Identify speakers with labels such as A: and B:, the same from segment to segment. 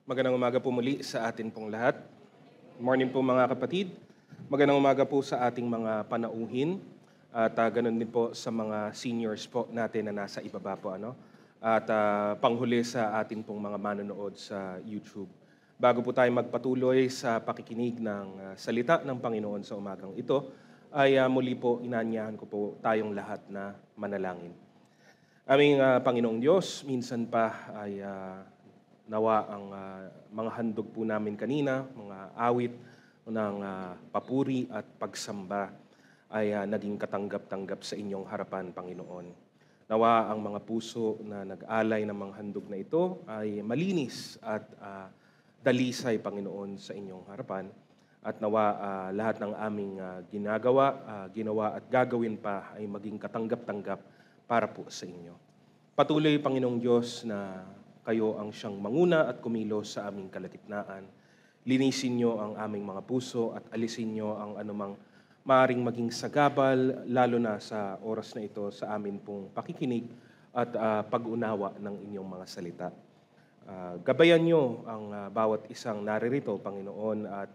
A: Magandang umaga po muli sa atin pong lahat. Morning po mga kapatid. Magandang umaga po sa ating mga panauhin at ganun din po sa mga seniors po natin na nasa ibaba po. At panghuli sa atin pong mga manonood sa YouTube. Bago po tayo magpatuloy sa pakikinig ng salita ng Panginoon sa umagang ito, ay muli po inaanyahan ko po tayong lahat na manalangin. Aming Panginoong Diyos, minsan pa ay nawa ang mga handog po namin kanina, mga awit ng papuri at pagsamba ay naging katanggap-tanggap sa inyong harapan, Panginoon. Nawa ang mga puso na nag-alay ng mga handog na ito ay malinis at dalisay, Panginoon, sa inyong harapan. At nawa lahat ng aming ginawa at gagawin pa ay maging katanggap-tanggap para po sa inyo. Patuloy, Panginoong Diyos, na kayo ang siyang manguna at kumilos sa aming kalagitnaan. Linisin niyo ang aming mga puso at alisin niyo ang anumang maaring maging sagabal, lalo na sa oras na ito sa amin pong pakikinig at pag-unawa ng inyong mga salita. Gabayan niyo ang bawat isang naririto, Panginoon, at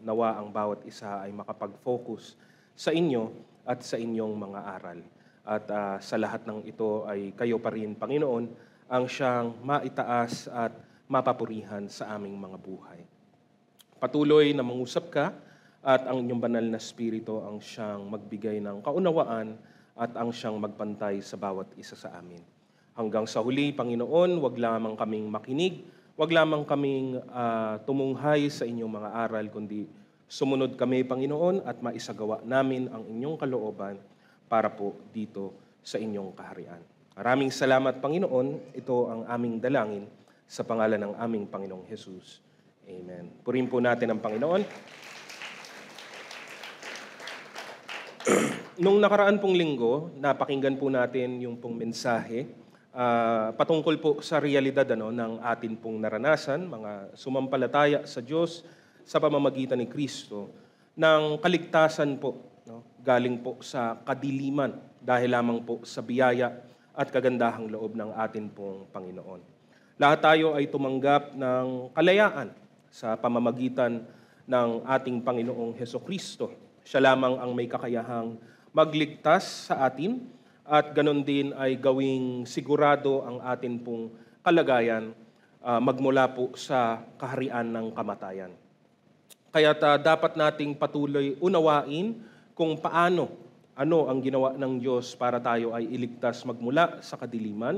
A: nawa ang bawat isa ay makapag-focus sa inyo at sa inyong mga aral. At sa lahat ng ito ay kayo pa rin, Panginoon, ang siyang maitaas at mapapurihan sa aming mga buhay. Patuloy na mangusap ka at ang inyong banal na spirito ang siyang magbigay ng kaunawaan at ang siyang magpantay sa bawat isa sa amin. Hanggang sa huli, Panginoon, wag lamang kaming makinig, wag lamang kaming tumunghay sa inyong mga aral, kundi sumunod kami, Panginoon, at maisagawa namin ang inyong kalooban para po dito sa inyong kaharian. Maraming salamat, Panginoon. Ito ang aming dalangin sa pangalan ng aming Panginoong Jesus. Amen. Purihin po natin ang Panginoon. Nung nakaraan pong linggo, napakinggan po natin yung pong mensahe patungkol po sa realidad ng atin pong naranasan, mga sumampalataya sa Diyos sa pamamagitan ni Kristo, ng kaligtasan po, galing po sa kadiliman dahil lamang po sa biyaya at kagandahang loob ng atin pong Panginoon. Lahat tayo ay tumanggap ng kalayaan sa pamamagitan ng ating Panginoong Hesukristo. Siya lamang ang may kakayahang magligtas sa atin at ganon din ay gawing sigurado ang atin pong kalagayan magmula po sa kaharian ng kamatayan. Kaya't dapat nating patuloy unawain kung ano ang ginawa ng Diyos para tayo ay iligtas magmula sa kadiliman.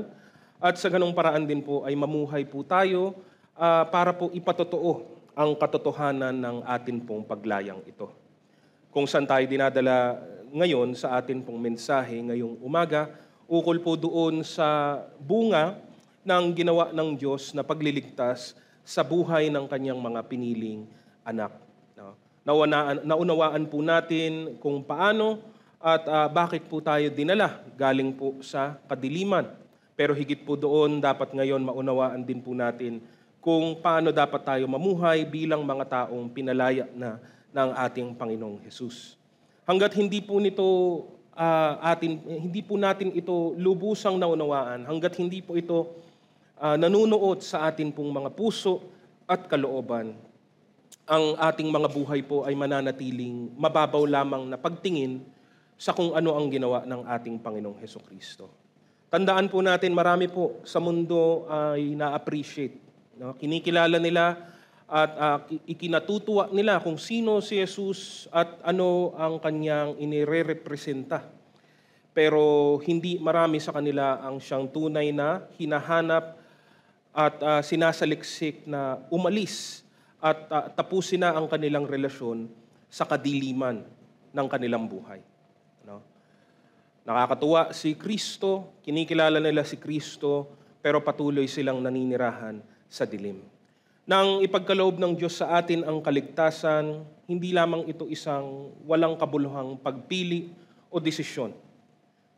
A: At sa ganung paraan din po ay mamuhay po tayo para po ipatotoo ang katotohanan ng atin pong paglayang ito. Kung saan tayo dinadala ngayon sa atin pong mensahe ngayong umaga, ukol po doon sa bunga ng ginawa ng Diyos na pagliligtas sa buhay ng kanyang mga piniling anak. Naunawaan po natin kung paano at bakit po tayo dinala galing po sa kadiliman. Pero higit po doon, dapat ngayon maunawaan din po natin kung paano dapat tayo mamuhay bilang mga taong pinalaya na ng ating Panginoong Hesus. Hanggat hindi po natin ito lubusang naunawaan, hanggat hindi po ito nanunuot sa atin pong mga puso at kalooban, ang ating mga buhay po ay mananatiling mababaw lamang na pagtingin sa kung ano ang ginawa ng ating Panginoong Hesukristo. Tandaan po natin, marami po sa mundo ay na-appreciate. Kinikilala nila at ikinatutuwa nila kung sino si Jesus at ano ang kanyang inire-representa. Pero hindi marami sa kanila ang siyang tunay na hinahanap at sinasaliksik na umalis at tapusin na ang kanilang relasyon sa kadiliman ng kanilang buhay. Nakakatuwa si Kristo, kinikilala nila si Kristo, pero patuloy silang naninirahan sa dilim. Nang ipagkaloob ng Diyos sa atin ang kaligtasan, hindi lamang ito isang walang kabuluhang pagpili o desisyon.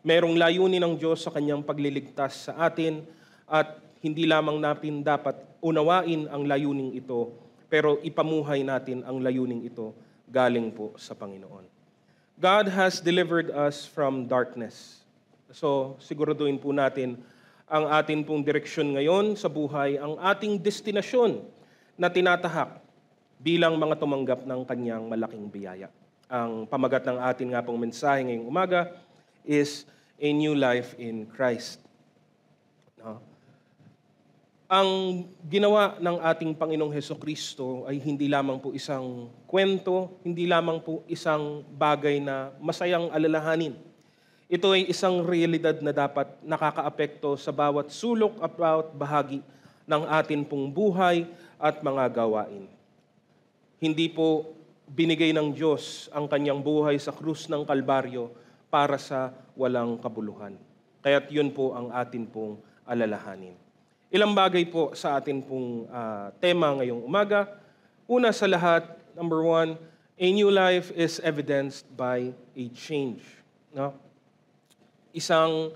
A: Merong layunin ng Diyos sa kanyang pagliligtas sa atin at hindi lamang natin dapat unawain ang layuning ito, pero ipamuhay natin ang layuning ito galing po sa Panginoon. God has delivered us from darkness. So, siguraduhin po natin ang atin pong direksyon ngayon sa buhay, ang ating destinasyon na tinatahak bilang mga tumanggap ng kanyang malaking biyaya. Ang pamagat ng atin nga pong mensahe ngayong umaga is A New Life in Christ. No? Ang ginawa ng ating Panginoong Hesukristo ay hindi lamang po isang kwento, hindi lamang po isang bagay na masayang alalahanin. Ito ay isang realidad na dapat nakakaapekto sa bawat sulok at bawat bahagi ng atin pong buhay at mga gawain. Hindi po binigay ng Diyos ang kanyang buhay sa krus ng Kalbaryo para sa walang kabuluhan. Kaya't yun po ang atin pong alalahanin. Ilang bagay po sa atin pong tema ngayong umaga. Una sa lahat, number 1, a new life is evidenced by a change. No? Isang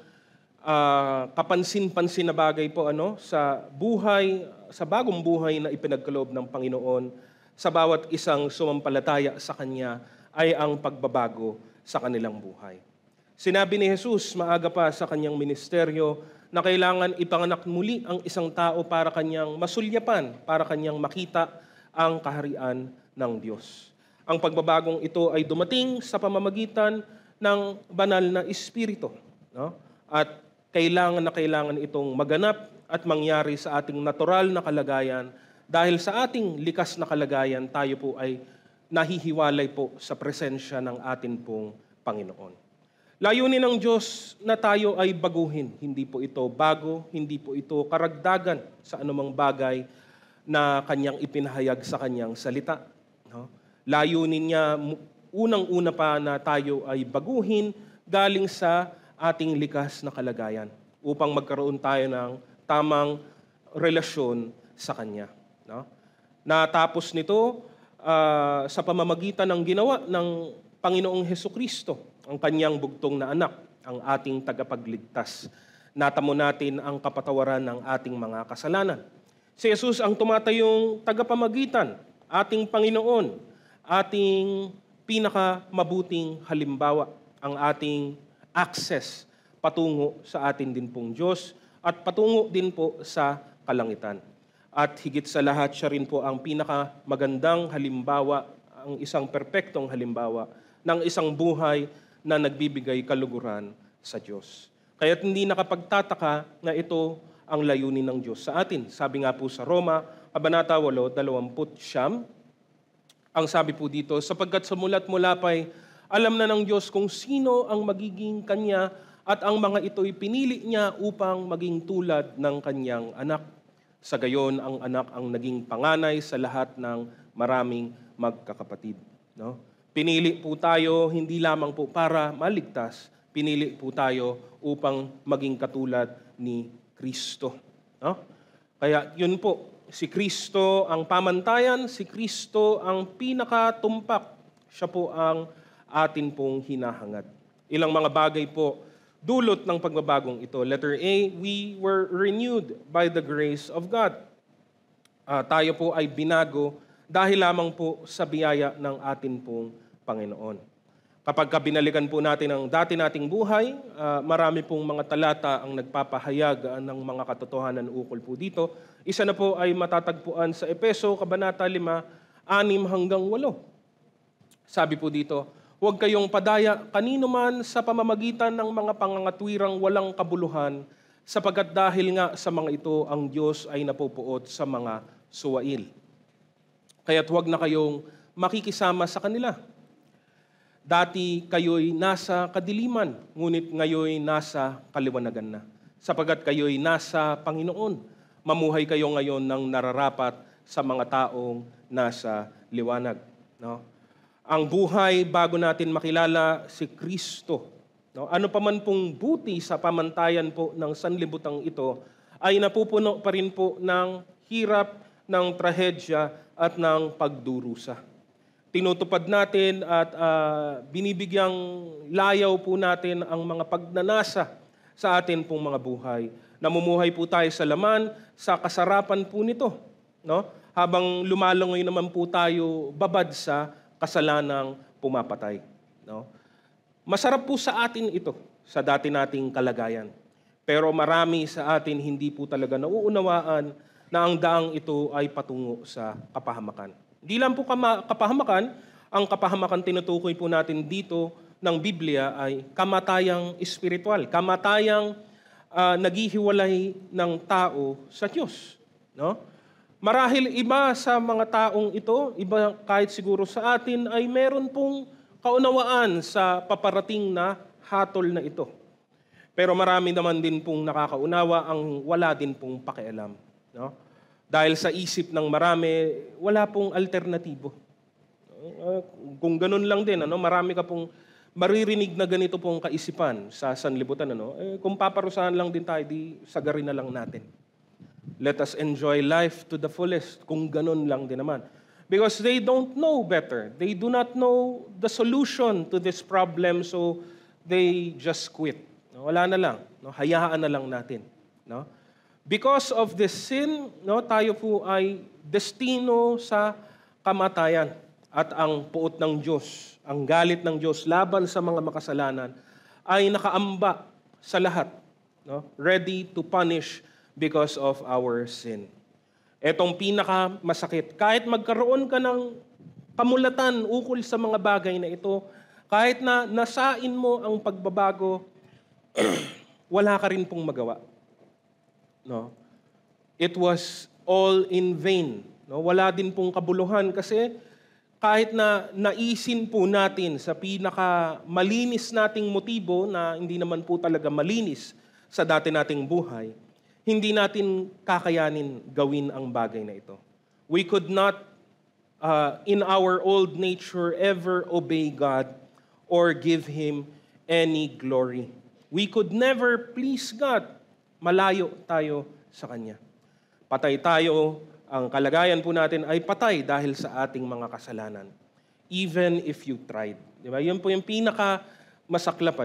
A: kapansin-pansin na bagay po sa buhay, sa bagong buhay na ipinagkaloob ng Panginoon sa bawat isang sumampalataya sa Kanya ay ang pagbabago sa kanilang buhay. Sinabi ni Jesus maaga pa sa Kanyang ministeryo na kailangan ipanganak muli ang isang tao para Kanyang masulyapan, para Kanyang makita ang kaharian ng Diyos. Ang pagbabagong ito ay dumating sa pamamagitan ng banal na Espiritu. No? At kailangan itong maganap at mangyari sa ating natural na kalagayan dahil sa ating likas na kalagayan, tayo po ay nahihiwalay po sa presensya ng atin pong Panginoon. Layunin ng Diyos na tayo ay baguhin. Hindi po ito bago, hindi po ito karagdagan sa anumang bagay na Kanyang ipinahayag sa Kanyang salita. No? Layunin niya, unang-una pa na tayo ay baguhin galing sa ating likas na kalagayan upang magkaroon tayo ng tamang relasyon sa Kanya. No? Natapos nito sa pamamagitan ng ginawa ng Panginoong Hesukristo, ang Kanyang bugtong na anak, ang ating tagapagligtas. Natamo natin ang kapatawaran ng ating mga kasalanan. Si Jesus ang tumatayong tagapamagitan, ating Panginoon, ating pinakamabuting halimbawa, ang ating access patungo sa atin din pong Diyos at patungo din po sa kalangitan. At higit sa lahat, siya rin po ang pinakamagandang halimbawa, ang isang perpektong halimbawa ng isang buhay na nagbibigay kaluguran sa Diyos. Kaya't hindi nakapagtataka na ito ang layunin ng Diyos sa atin. Sabi nga po sa Roma, Kabanata 8:29, ang sabi po dito, sapagkat sa mula't mula pa'y alam na ng Diyos kung sino ang magiging Kanya at ang mga ito'y pinili niya upang maging tulad ng Kanyang anak. Sa gayon, ang anak ang naging panganay sa lahat ng maraming magkakapatid. No? Pinili po tayo hindi lamang po para maligtas, pinili po tayo upang maging katulad ni Kristo. No? Kaya yun po, si Kristo ang pamantayan, si Kristo ang pinakatumpak. Siya po ang atin pong hinahangad. Ilang mga bagay po dulot ng pagbabagong ito. Letter A, we were renewed by the grace of God. Tayo po ay binago dahil lamang po sa biyaya ng atin pong Panginoon. Kapag binalikan po natin ang dati nating buhay, marami pong mga talata ang nagpapahayag ng mga katotohanan ukol po dito. Isa na po ay matatagpuan sa Efeso, Kabanata 5, 6-8. Sabi po dito, huwag kayong padaya kanino man sa pamamagitan ng mga pangangatwirang walang kabuluhan, sapagkat dahil nga sa mga ito, ang Diyos ay napupuot sa mga suwail. Kaya't huwag na kayong makikisama sa kanila. Dati kayo'y nasa kadiliman, ngunit ngayo'y nasa kaliwanagan na. Sapagkat kayo'y nasa Panginoon, mamuhay kayo ngayon ng nararapat sa mga taong nasa liwanag. No? Ang buhay bago natin makilala si Kristo. No? Ano pa man pong buti sa pamantayan po ng sanlibutan ito, ay napupuno pa rin po ng hirap, ng trahedya at ng pagdurusa. Tinutupad natin at binibigyang layaw po natin ang mga pagnanasa sa atin pong mga buhay. Namumuhay po tayo sa laman, sa kasarapan po nito. No? Habang lumalangoy naman po tayo babad sa kasalanang pumapatay. No? Masarap po sa atin ito, sa dati nating kalagayan. Pero marami sa atin hindi po talaga nauunawaan na ang daang ito ay patungo sa kapahamakan. Hindi lang po kapahamakan, ang kapahamakan tinutukoy po natin dito ng Biblia ay kamatayang espiritual, kamatayang naghihiwalay ng tao sa Diyos. No? Marahil iba sa mga taong ito, iba kahit siguro sa atin, ay meron pong kaunawaan sa paparating na hatol na ito. Pero marami naman din pong nakakaunawa ang wala din pong pakialam. No? Dahil sa isip ng marami, wala pong alternatibo. Kung ganun lang din, marami ka pong maririnig na ganito pong kaisipan sa sanlibutan. Kung paparusahan lang din tayo, di sagarin na lang natin. Let us enjoy life to the fullest, kung ganun lang din naman. Because they don't know better. They do not know the solution to this problem, so they just quit. Wala na lang. Hayaan na lang natin. Because of this sin, tayo po ay destino sa kamatayan. At ang puot ng Diyos, ang galit ng Diyos laban sa mga makasalanan ay nakaamba sa lahat. Ready to punish because of our sin. Etong pinakamasakit. Kahit magkaroon ka ng kamulatan ukol sa mga bagay na ito, kahit na nasain mo ang pagbabago, wala ka rin pong magawa. It was all in vain. Wala din pong kabuluhan kasi kahit na naisin po natin sa pinakamalinis nating motibo na hindi naman po talaga malinis sa dati nating buhay, hindi natin kakayanin gawin ang bagay na ito. We could not, in our old nature, ever obey God or give Him any glory. We could never please God. Malayo tayo sa Kanya. Patay tayo, ang kalagayan po natin ay patay dahil sa ating mga kasalanan. Even if you tried. Diba? Yun po yung pinaka-masaklap.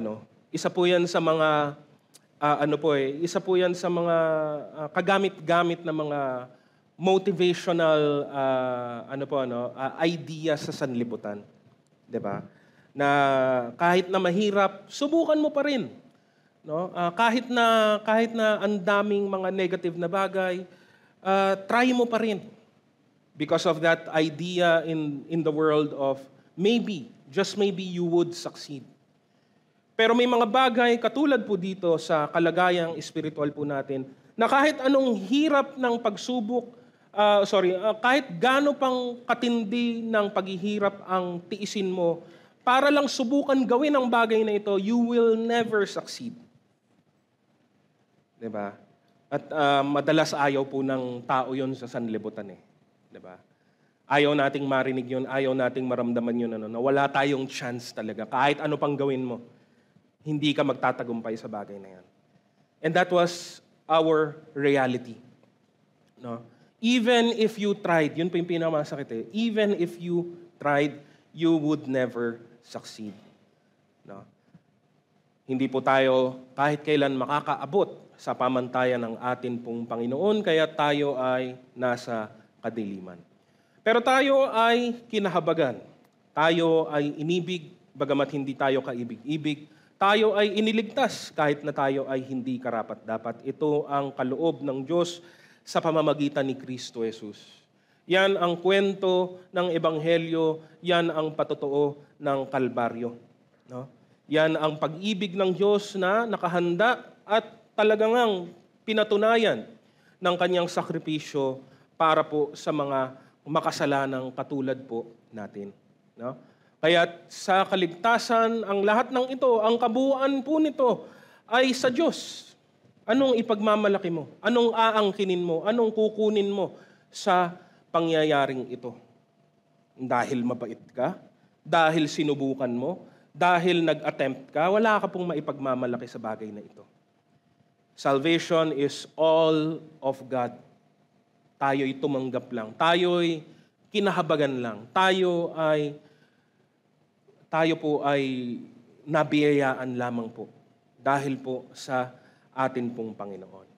A: Isa po yan sa mga, isa po yan sa mga kagamit-gamit na mga motivational idea sa sanlibutan. Diba? Na kahit na mahirap, subukan mo pa rin. Kahit na ang daming mga negative na bagay, try mo pa rin. Because of that idea in the world of maybe, just maybe you would succeed. Pero may mga bagay katulad po dito sa kalagayang espiritual po natin na kahit anong hirap ng pagsubok, kahit gaano pang katindi ng paghihirap ang tiisin mo, para lang subukan gawin ang bagay na ito, you will never succeed. Diba? At madalas ayaw po ng tao yon sa sanlibutan. Diba? Ayaw nating marinig yun, ayaw nating maramdaman yun, na wala tayong chance talaga. Kahit ano pang gawin mo, hindi ka magtatagumpay sa bagay na yan. And that was our reality. Even if you tried, yun po yung pinakamasakit. Even if you tried, you would never succeed. Hindi po tayo kahit kailan makakaabot sa pamantayan ng atin pong Panginoon, kaya tayo ay nasa kadiliman. Pero tayo ay kinahabagan. Tayo ay inibig, bagamat hindi tayo kaibig-ibig. Tayo ay iniligtas kahit na tayo ay hindi karapat-dapat. Ito ang kaloob ng Diyos sa pamamagitan ni Kristo Jesus. Yan ang kwento ng Ebanghelyo, yan ang patotoo ng Kalbaryo. Yan ang pag-ibig ng Diyos na nakahanda at talagang pinatunayan ng kanyang sakripisyo para po sa mga makasalanang katulad po natin. Kaya sa kaligtasan, ang lahat ng ito, ang kabuuan po nito ay sa Diyos. Anong ipagmamalaki mo? Anong aangkinin mo? Anong kukunin mo sa pangyayaring ito? Dahil mabait ka? Dahil sinubukan mo? Dahil nag-attempt ka? Wala ka pong maipagmamalaki sa bagay na ito. Salvation is all of God. Tayo'y tumanggap lang. Tayo'y kinahabagan lang. Tayo po ay nabiyayaan lamang po dahil po sa atin pong Panginoon.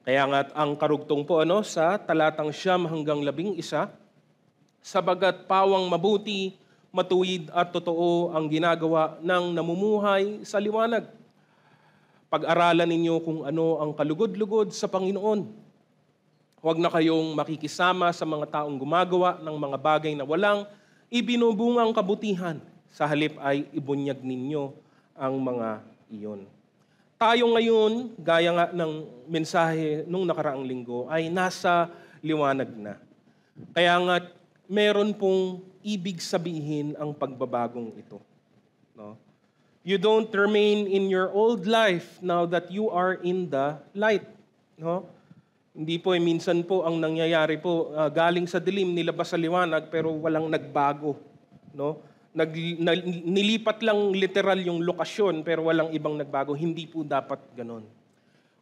A: Kaya nga ang karugtong po sa talatang 9-11, sabagat pawang mabuti, matuwid at totoo ang ginagawa ng namumuhay sa liwanag. Pag-aralan ninyo kung ano ang kalugod-lugod sa Panginoon. Huwag na kayong makikisama sa mga taong gumagawa ng mga bagay na walang ibinubungang kabutihan. Sa halip ay ibunyag ninyo ang mga iyon. Tayo ngayon, gaya nga ng mensahe nung nakaraang linggo, ay nasa liwanag na. Kaya nga, meron pong ibig sabihin ang pagbabagong ito. No? You don't remain in your old life now that you are in the light. No? Hindi po, minsan po ang nangyayari po, galing sa dilim, nilabas sa liwanag, pero walang nagbago. No? Nilipat lang literal yung lokasyon, pero walang ibang nagbago. Hindi po dapat ganon.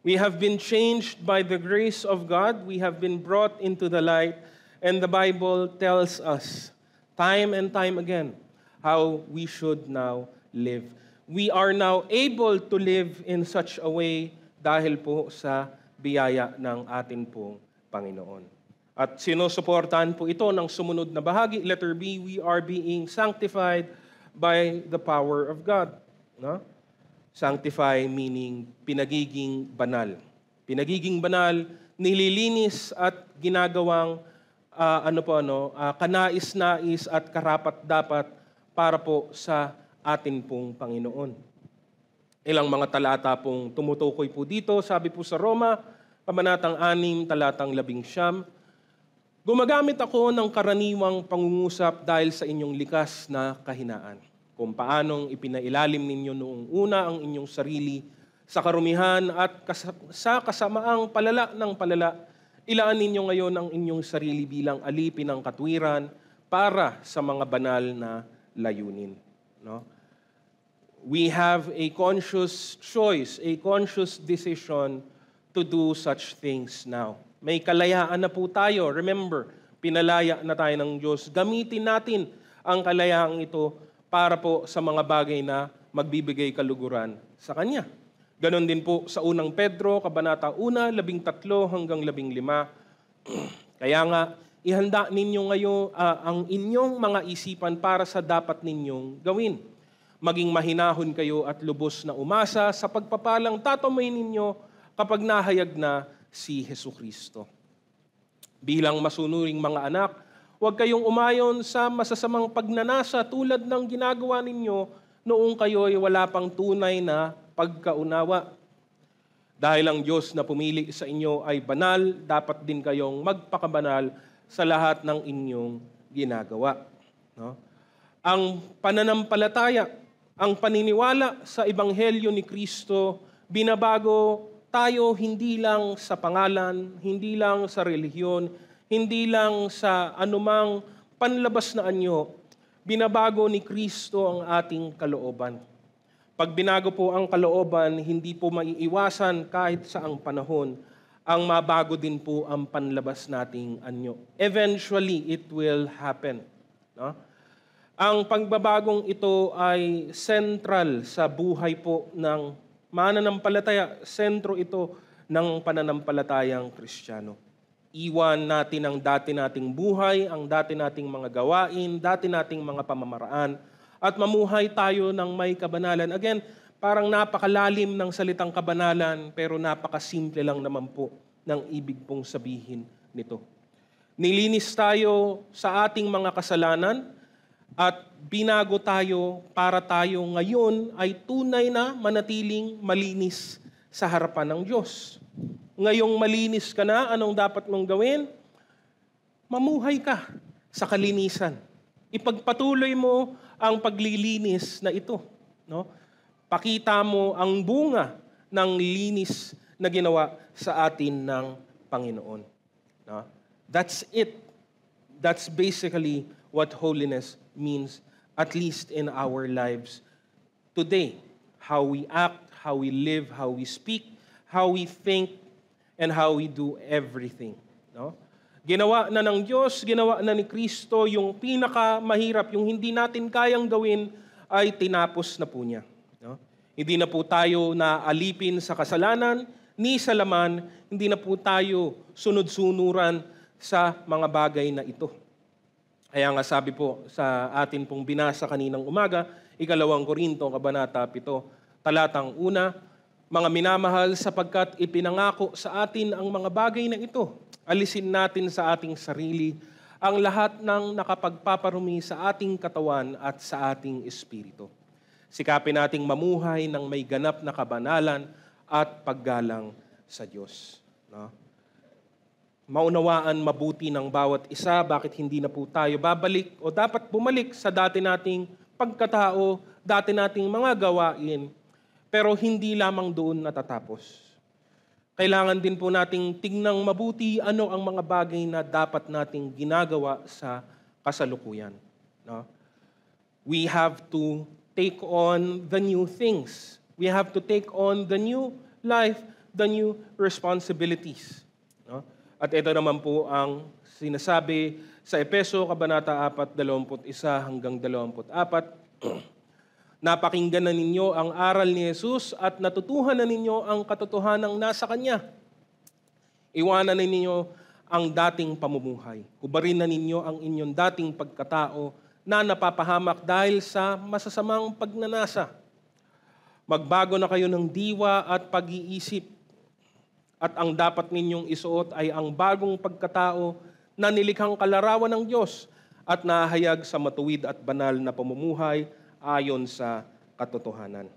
A: We have been changed by the grace of God. We have been brought into the light. And the Bible tells us, time and time again, how we should now live. We are now able to live in such a way dahil po sa biyaya ng atin pong Panginoon. At sinusuportahan po ito ng sumunod na bahagi. Letter B, we are being sanctified by the power of God. No? Sanctify meaning pinagiging banal. Pinagiging banal, nililinis at ginagawang kanais-nais at karapat-dapat para po sa atin pong Panginoon. Ilang mga talata pong tumutukoy po dito. Sabi po sa Roma, Kabanatang 6, talatang 11, gumagamit ako ng karaniwang pangungusap dahil sa inyong likas na kahinaan. Kung paanong ipinailalim ninyo noong una ang inyong sarili sa karumihan at sa kasamaang palala ng palala, ilaan ninyo ngayon ang inyong sarili bilang alipin ng katwiran para sa mga banal na layunin. No? We have a conscious choice, a conscious decision to do such things now. May kalayaan na po tayo. Remember, pinalaya na tayo ng Diyos. Gamitin natin ang kalayaang ito para po sa mga bagay na magbibigay kaluguran sa Kanya. Ganon din po sa unang Pedro, Kabanata 1, 13 hanggang 15. Kaya nga, ihanda ninyo ngayon ang inyong mga isipan para sa dapat ninyong gawin. Maging mahinahon kayo at lubos na umasa sa pagpapalang tatamay ninyo kapag nahayag na si Hesukristo. Bilang masunuring mga anak, huwag kayong umayon sa masasamang pagnanasa tulad ng ginagawa ninyo noong kayo ay wala pang tunay na pagkaunawa. Dahil ang Diyos na pumili sa inyo ay banal, dapat din kayong magpakabanal sa lahat ng inyong ginagawa. No? Ang pananampalataya, ang paniniwala sa Ebanghelyo ni Kristo, binabago tayo hindi lang sa pangalan, hindi lang sa relihiyon, hindi lang sa anumang panlabas na anyo. Binabago ni Kristo ang ating kalooban. Pag binago po ang kalooban, hindi po maiiwasan kahit saang panahon, ang mabago din po ang panlabas nating anyo. Eventually, it will happen. No? Ang pagbabagong ito ay central sa buhay po ng mananampalataya. Sentro ito ng pananampalatayang Kristiyano. Iwan natin ang dati nating buhay, ang dati nating mga gawain, dati nating mga pamamaraan, at mamuhay tayo ng may kabanalan. Again, parang napakalalim ng salitang kabanalan, pero napakasimple lang naman po ng ibig pong sabihin nito. Nilinis tayo sa ating mga kasalanan, at binago tayo para tayo ngayon ay tunay na manatiling malinis sa harapan ng Diyos. Ngayong malinis ka na, anong dapat mong gawin? Mamuhay ka sa kalinisan. Ipagpatuloy mo ang paglilinis na ito. No? Pakita mo ang bunga ng linis na ginawa sa atin ng Panginoon. No? That's it. That's basically what holiness means, at least in our lives today. How we act, how we live, how we speak, how we think, and how we do everything. No? Ginawa na ng Diyos, ginawa na ni Kristo, yung pinakamahirap, yung hindi natin kayang gawin, ay tinapos na po niya. No? Hindi na po tayo naalipin sa kasalanan, ni sa laman, hindi na po tayo sunod-sunuran sa mga bagay na ito. Kaya nga sabi po sa atin pong binasa kaninang umaga, 2 Korinto, Kabanata 7, talatang 1, mga minamahal, sapagkat ipinangako sa atin ang mga bagay na ito, Alisin natin sa ating sarili ang lahat ng nakapagpaparumi sa ating katawan at sa ating espiritu. Sikapin nating mamuhay ng may ganap na kabanalan at paggalang sa Diyos. No? Maunawaan mabuti ng bawat isa bakit hindi na po tayo babalik o dapat bumalik sa dati nating pagkatao, dati nating mga gawain, pero hindi lamang doon natatapos. Kailangan din po nating tignang mabuti ano ang mga bagay na dapat nating ginagawa sa kasalukuyan. No? We have to take on the new things. We have to take on the new life, the new responsibilities. No? At ito naman po ang sinasabi sa Efeso, Kabanata 4, 21 hanggang 24. Napakinggan na ninyo ang aral ni Jesus at natutuhan na ninyo ang katotohanang nasa Kanya. Iwanan na ninyo ang dating pamumuhay. Hubarin na ninyo ang inyong dating pagkatao na napapahamak dahil sa masasamang pagnanasa. Magbago na kayo ng diwa at pag-iisip. At ang dapat ninyong isuot ay ang bagong pagkatao na nilikhang kalarawan ng Diyos at nahayag sa matuwid at banal na pamumuhay ayon sa katotohanan.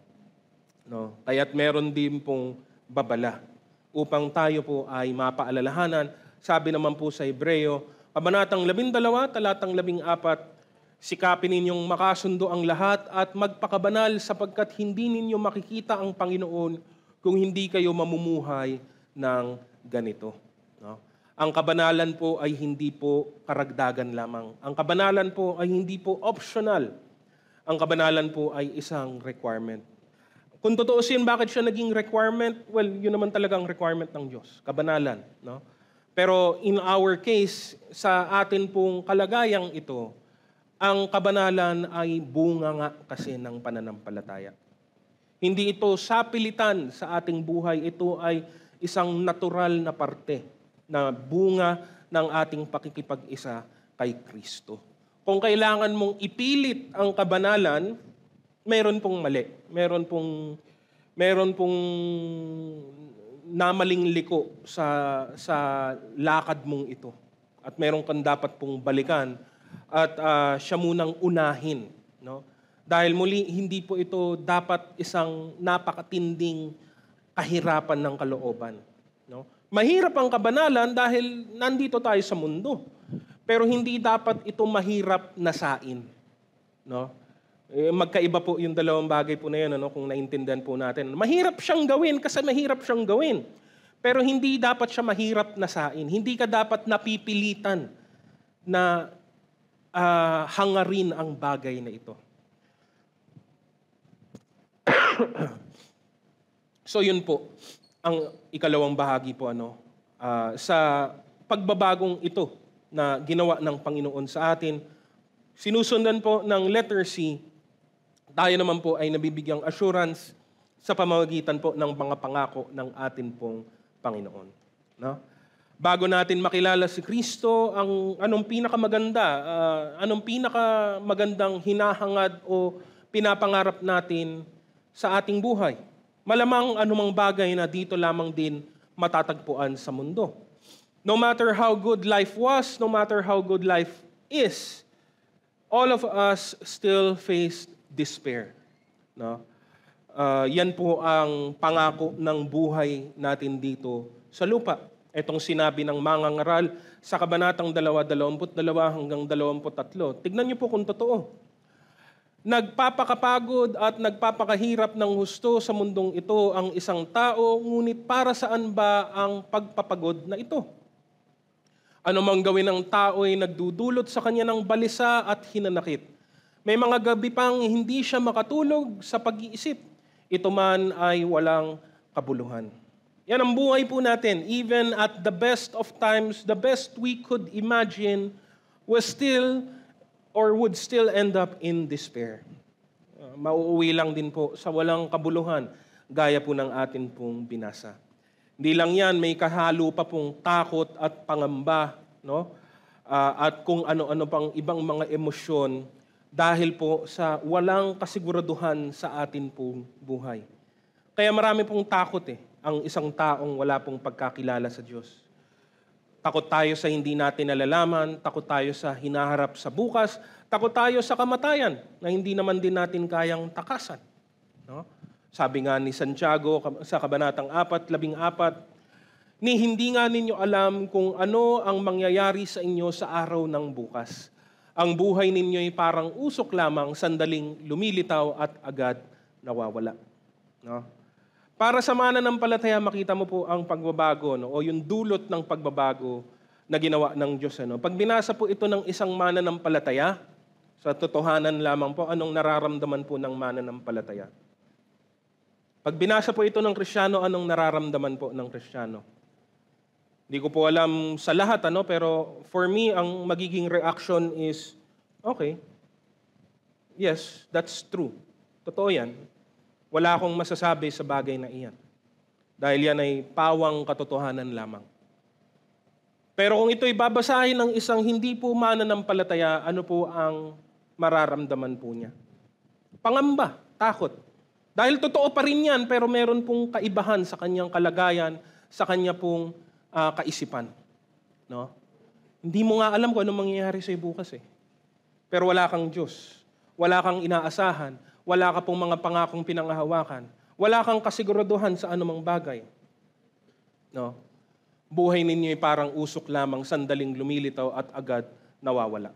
A: No? Kaya't meron din pong babala upang tayo po ay mapaalalahanan. Sabi naman po sa Hebreo, Kabanatang 12, talatang 14, sikapin ninyong makasundo ang lahat at magpakabanal sapagkat hindi ninyo makikita ang Panginoon kung hindi kayo mamumuhay ng ganito. No? Ang kabanalan po ay hindi po karagdagan lamang. Ang kabanalan po ay hindi po optional. Ang kabanalan po ay isang requirement. Kung tutuusin, bakit siya naging requirement? Well, yun naman talagang requirement ng Diyos, kabanalan. No? Pero in our case, sa atin pong kalagayang ito, ang kabanalan ay bunga nga kasi ng pananampalataya. Hindi ito sapilitan sa ating buhay, ito ay isang natural na parte na bunga ng ating pakikipag-isa kay Kristo. Kung kailangan mong ipilit ang kabanalan, meron pong mali. Meron pong namaling liko sa lakad mong ito. At meron kang dapat pong balikan at siya munang unahin. No? Dahil muli, hindi po ito dapat isang napakatinding kahirapan ng kalooban. No? Mahirap ang kabanalan dahil nandito tayo sa mundo. Pero hindi dapat ito mahirap na sain. No? Magkaiba po yung dalawang bagay po na yun, ano, kung naintindihan po natin. Mahirap siyang gawin kasi mahirap siyang gawin. Pero hindi dapat siya mahirap na sain. Hindi ka dapat napipilitan na hangarin ang bagay na ito. So yun po, ang ikalawang bahagi po sa pagbabagong ito na ginawa ng Panginoon sa atin. Sinusundan po ng letter C, tayo naman po ay nabibigyang assurance sa pamamagitan po ng mga pangako ng atin pong Panginoon. No? Bago natin makilala si Kristo, anong pinakamagandang hinahangad o pinapangarap natin sa ating buhay? Malamang anumang bagay na dito lamang din matatagpuan sa mundo. No matter how good life was, no matter how good life is, all of us still face despair. No? Yan po ang pangako ng buhay natin dito sa lupa. Itong sinabi ng mangangaral sa Kabanatang 22 hanggang 23. Tignan niyo po kung totoo. Nagpapakapagod at nagpapakahirap ng husto sa mundong ito ang isang tao, ngunit para saan ba ang pagpapagod na ito? Ano mang gawin ng tao ay nagdudulot sa kanya ng balisa at hinanakit. May mga gabi pang hindi siya makatulog sa pag-iisip. Ito man ay walang kabuluhan. Yan ang buhay po natin. Even at the best of times, the best we could imagine would still end up in despair. Mauuwi lang din po sa walang kabuluhan, gaya po ng atin pong binasa. Hindi lang yan, may kahalo pa pong takot at pangamba, no? At kung ano-ano pang ibang mga emosyon dahil po sa walang kasiguraduhan sa atin pong buhay. Kaya marami pong takot ang isang taong wala pong pagkakilala sa Diyos. Takot tayo sa hindi natin nalalaman, takot tayo sa hinaharap sa bukas, takot tayo sa kamatayan na hindi naman din natin kayang takasan. No? Sabi nga ni Santiago sa Kabanatang 4:14, ni hindi nga ninyo alam kung ano ang mangyayari sa inyo sa araw ng bukas. Ang buhay ninyo ay parang usok lamang, sandaling lumilitaw at agad nawawala. No? Para sa mananampalataya, makita mo po ang pagbabago, no? O yung dulot ng pagbabago na ginawa ng Diyos. Ano? Pag binasa po ito ng isang mananampalataya, sa totohanan lamang po, anong nararamdaman po ng mananampalataya? Pag binasa po ito ng Kristiyano, anong nararamdaman po ng Kristiyano? Hindi ko po alam sa lahat, pero for me, ang magiging reaction is, okay, yes, that's true. Totoo yan. Wala akong masasabi sa bagay na iyan. Dahil yan ay pawang katotohanan lamang. Pero kung ito'y babasahin ng isang hindi po mananampalataya, ano po ang mararamdaman po niya? Pangamba, takot. Dahil totoo pa rin yan, pero meron pong kaibahan sa kanyang kalagayan, sa kanya pong kaisipan. No? Hindi mo nga alam kung ano mangyayari sa'yo bukas eh. Pero wala kang Diyos. Wala kang inaasahan. Wala ka pong mga pangakong pinanghahawakan. Wala kang kasiguraduhan sa anumang bagay. No? Buhay ninyo ay parang usok lamang, sandaling lumilitaw at agad nawawala.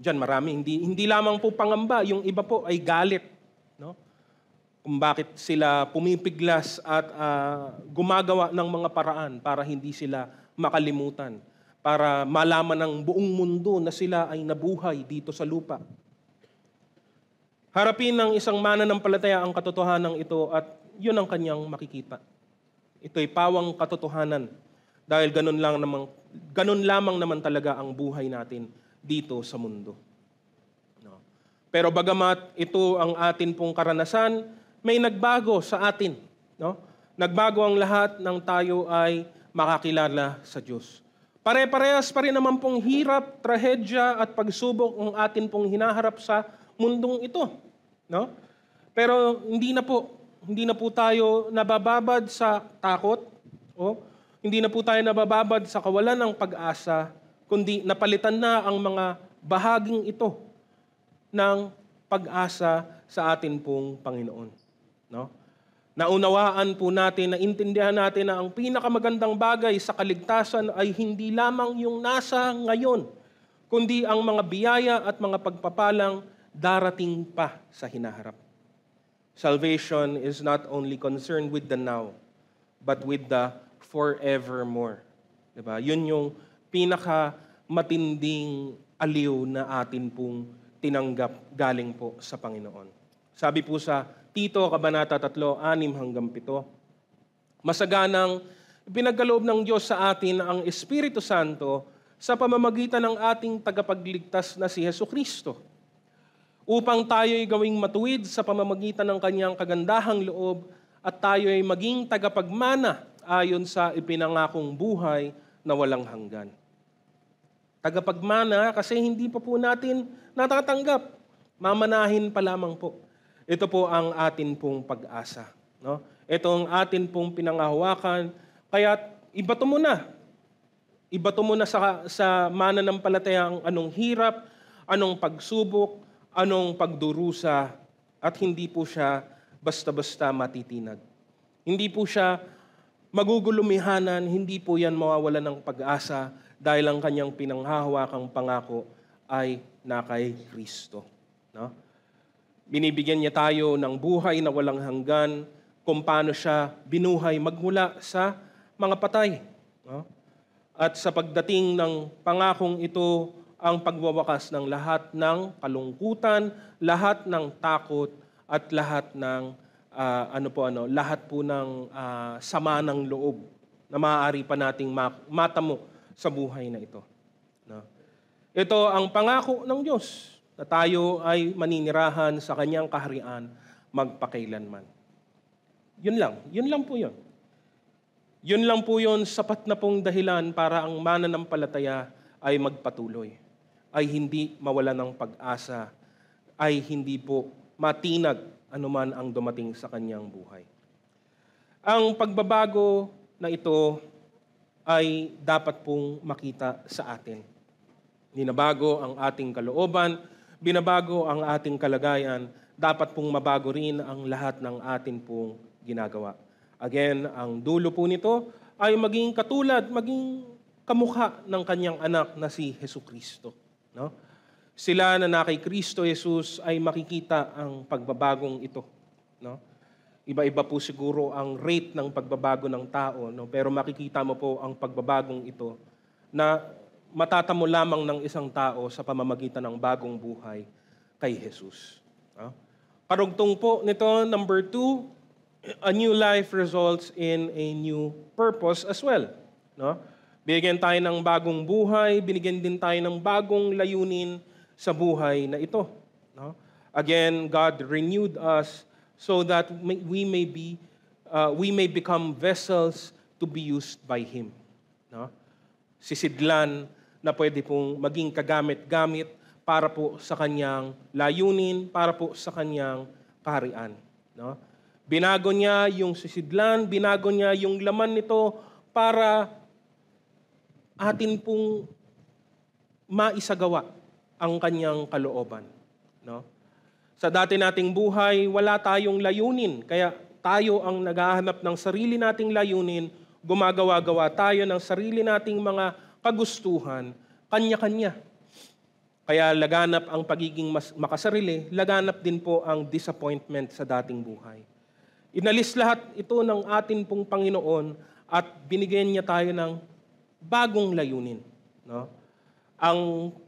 A: Diyan marami, hindi lamang po pangamba, yung iba po ay galit. No? Kung bakit sila pumipiglas at gumagawa ng mga paraan para hindi sila makalimutan, para malaman ng buong mundo na sila ay nabuhay dito sa lupa. Harapin ng isang mananampalataya ang katotohanan ito at yun ang kanyang makikita. Ito'y pawang katotohanan dahil ganun lamang naman talaga ang buhay natin dito sa mundo. No. Pero bagamat ito ang atin pong karanasan, may nagbago sa atin. No? Nagbago ang lahat ng tayo ay makakilala sa Diyos. Pare-parehas pa rin naman pong hirap, trahedya at pagsubok ang atin pong hinaharap sa mundong ito. No? Pero hindi na po tayo nabababad sa takot, hindi na po tayo nabababad sa kawalan ng pag-asa, kundi napalitan na ang mga bahaging ito ng pag-asa sa atin pong Panginoon. No? Naunawaan po natin, naintindihan natin na ang pinakamagandang bagay sa kaligtasan ay hindi lamang yung nasa ngayon, kundi ang mga biyaya at mga pagpapalang darating pa sa hinaharap. Salvation is not only concerned with the now, but with the forevermore. Diba? Yun yung pinakamatinding aliw na atin pong tinanggap galing po sa Panginoon. Sabi po sa Tito, Kabanata 3:6-7, masaganang pinagkaloob ng Diyos sa atin ang Espiritu Santo sa pamamagitan ng ating tagapagligtas na si Jesucristo, upang tayo'y gawing matuwid sa pamamagitan ng kanyang kagandahang loob at tayo'y maging tagapagmana ayon sa ipinangakong buhay na walang hanggan. Tagapagmana kasi hindi pa po natin natatanggap. Mamanahin pa lamang po. Ito po ang atin pong pag-asa. No? Ito ang atin pong pinanghahawakan. Kaya ibato mo na. Ibato mo na sa mananampalataya ang anong hirap, anong pagsubok, anong pagdurusa, at hindi po siya basta-basta matitinag. Hindi po siya magugulumihanan, hindi po yan mawawala ng pag-asa dahil ang kanyang pinanghahawakang pangako ay na kay Kristo. No? Binibigyan niya tayo ng buhay na walang hanggan kung paano siya binuhay magmula sa mga patay. No? At sa pagdating ng pangakong ito, ang pagwawakas ng lahat ng kalungkutan, lahat ng takot, at lahat ng lahat po ng sama ng loob na maaari pa nating matamo sa buhay na ito. No? Ito ang pangako ng Diyos na tayo ay maninirahan sa kanyang kaharian magpakailanman. Yun lang po yun. Yun lang po yun, sapat na pong dahilan para ang mananampalataya ay magpatuloy, ay hindi mawala ng pag-asa, ay hindi po matinag anuman ang dumating sa kanyang buhay. Ang pagbabago na ito ay dapat pong makita sa atin. Binabago ang ating kalooban, binabago ang ating kalagayan, dapat pong mabago rin ang lahat ng atin pong ginagawa. Again, ang dulo po nito ay maging katulad, maging kamukha ng kanyang anak na si Jesucristo. No? Sila na kay Kristo Jesus ay makikita ang pagbabagong ito. No? Iba-iba po siguro ang rate ng pagbabago ng tao, no? Pero makikita mo po ang pagbabagong ito na matatamo lamang ng isang tao sa pamamagitan ng bagong buhay kay Jesus. No? Karugtong po nito, number 2, a new life results in a new purpose as well. No? Binigyan tayo ng bagong buhay, binigyan din tayo ng bagong layunin sa buhay na ito. No? Again, God renewed us so that we may become vessels to be used by Him. No? Sisidlan na pwede pong maging kagamit-gamit para po sa kanyang layunin, para po sa kanyang kaharian. No? Binago niya yung sisidlan, binago niya yung laman nito para atin pong maisagawa ang kanyang kalooban. No? Sa dati nating buhay, wala tayong layunin. Kaya tayo ang naghahanap ng sarili nating layunin, gumagawa-gawa tayo ng sarili nating mga kagustuhan, kanya-kanya. Kaya laganap ang pagiging makasarili, laganap din po ang disappointment sa dating buhay. Inalis lahat ito ng atin pong Panginoon at binigyan niya tayo ng bagong layunin. No?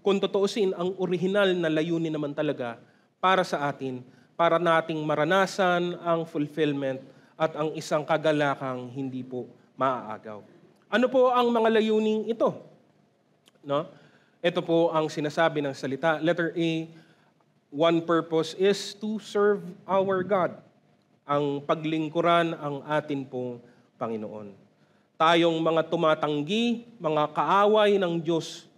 A: Kung tutuusin, ang orihinal na layunin naman talaga para sa atin, para nating maranasan ang fulfillment at ang isang kagalakang hindi po maaagaw. Ano po ang mga layuning ito? No? Ito po ang sinasabi ng salita. Letter A, one purpose is to serve our God. Ang paglingkuran ang atin pong Panginoon. Tayong mga tumatanggi, mga kaaway ng Diyos,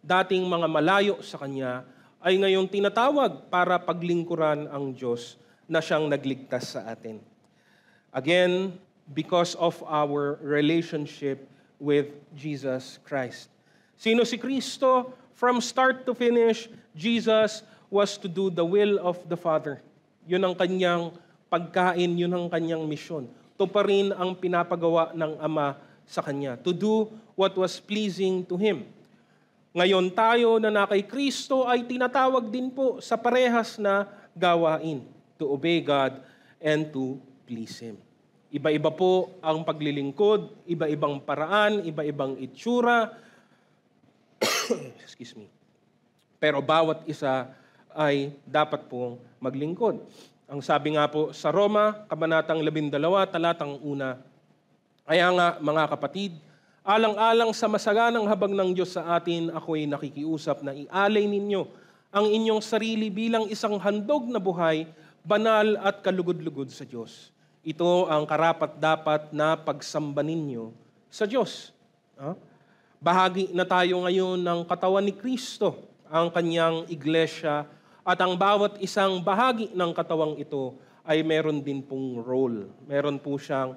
A: dating mga malayo sa Kanya, ay ngayon tinatawag para paglingkuran ang Diyos na siyang nagligtas sa atin. Again, because of our relationship with Jesus Christ. Sino si Kristo? From start to finish, Jesus was to do the will of the Father. Yun ang kanyang pagkain, yun ang kanyang misyon. Tuparin ang pinapagawa ng Ama sa Kanya. To do what was pleasing to Him. Ngayon tayo na kay Kristo ay tinatawag din po sa parehas na gawain. To obey God and to please Him. Iba-iba po ang paglilingkod, iba-ibang paraan, iba-ibang itsura. Excuse me. Pero bawat isa ay dapat pong maglingkod. Ang sabi nga po sa Roma, Kabanatang 12, talatang 1, kaya nga mga kapatid, alang-alang sa masaganang habag ng Diyos sa atin, ako'y nakikiusap na ialay ninyo ang inyong sarili bilang isang handog na buhay, banal at kalugod-lugod sa Diyos. Ito ang karapat-dapat na pagsamba ninyo sa Diyos. Bahagi na tayo ngayon ng katawan ni Kristo, ang kanyang iglesia, at ang bawat isang bahagi ng katawang ito ay meron din pong role. Meron po siyang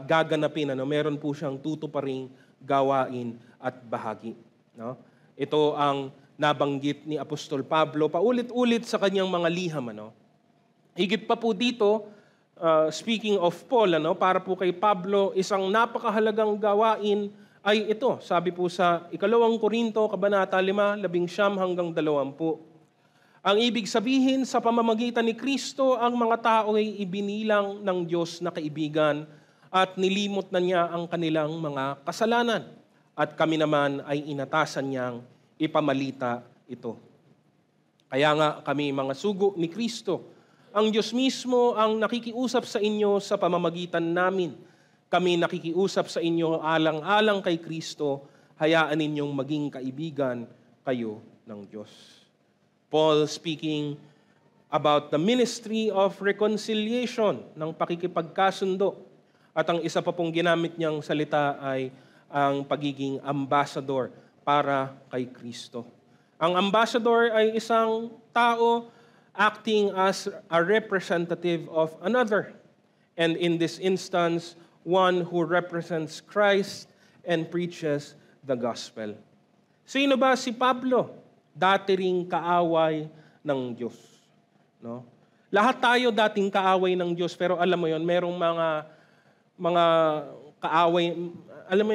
A: gaganapin, meron po siyang tutuparing gawain at bahagi. No? Ito ang nabanggit ni Apostol Pablo paulit-ulit sa kanyang mga liham. Higit pa po dito, speaking of Paul, para po kay Pablo, isang napakahalagang gawain ay ito. Sabi po sa 2 Korinto, Kabanata 5, 11 hanggang 20. Ang ibig sabihin, sa pamamagitan ni Kristo, ang mga tao ay ibinilang ng Diyos na kaibigan at nilimot na niya ang kanilang mga kasalanan. At kami naman ay inatasan niyang ipamalita ito. Kaya nga kami mga sugo ni Kristo, ang Diyos mismo ang nakikiusap sa inyo sa pamamagitan namin. Kami nakikiusap sa inyo alang-alang kay Kristo, hayaan ninyong maging kaibigan kayo ng Diyos. Paul speaking about the ministry of reconciliation, ng pakikipagkasundo. At ang isa pa pong ginamit niyang salita ay ang pagiging ambassador para kay Kristo. Ang ambassador ay isang tao acting as a representative of another. And in this instance, one who represents Christ and preaches the gospel. Sino ba si Pablo? Dati ring kaaway ng Diyos. No? Lahat tayo dating kaaway ng Diyos, pero alam mo yon, merong mga kaaway, alam mo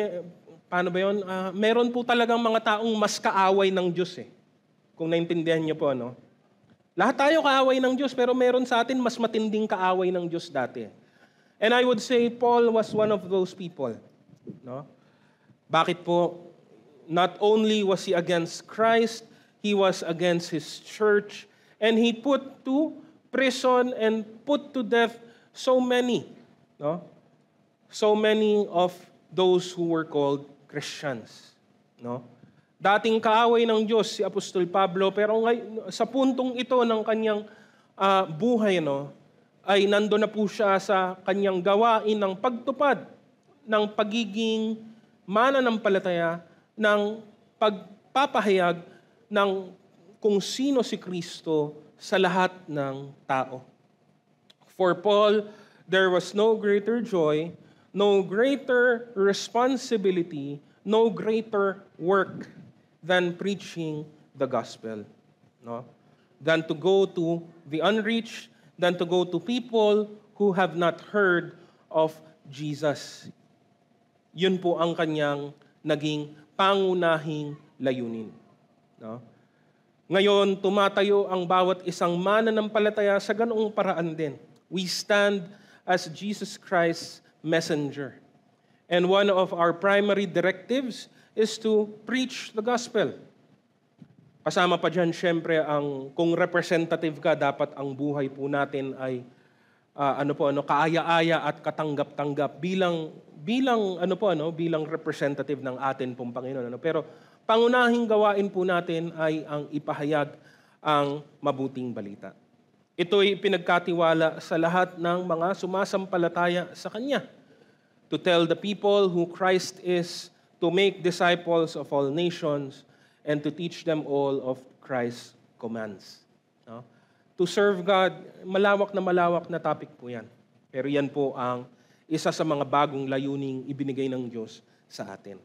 A: paano ba yun? Meron po talagang mga taong mas kaaway ng Diyos eh. Kung naintindihan niyo po, no? Lahat tayo kaaway ng Diyos, pero meron sa atin mas matinding kaaway ng Diyos dati. And I would say Paul was one of those people. No? Bakit po? Not only was he against Christ, he was against his church, and he put to prison and put to death so many. No? So many of those who were called Christians. No? Dating kaaway ng Diyos si Apostol Pablo, pero sa puntong ito ng kanyang buhay, no, ay nando na po siya sa kanyang gawain ng pagtupad ng pagiging mananampalataya, ng pagpapahayag ng kung sino si Kristo sa lahat ng tao. For Paul, there was no greater joy, no greater responsibility, no greater work than preaching the gospel, no? Than to go to the unreached, than to go to people who have not heard of Jesus. Yun po ang kanyang naging pangunahing layunin, no? Ngayon, tumatayo ang bawat isang mananampalataya sa ganoong paraan din. We stand as Jesus Christ's messenger. And one of our primary directives is to preach the gospel. Kasama pa dyan, syempre, kung representative ka, dapat ang buhay po natin ay kaaya-aya at katanggap-tanggap bilang representative ng atin pong Panginoon. Pero pangunahing gawain po natin ay ang ipahayag ang mabuting balita. Ito'y pinagkatiwala sa lahat ng mga sumasampalataya sa Kanya. To tell the people who Christ is, to make disciples of all nations, and to teach them all of Christ's commands. No? To serve God, malawak na topic po yan. Pero yan po ang isa sa mga bagong layuning ibinigay ng Diyos sa atin.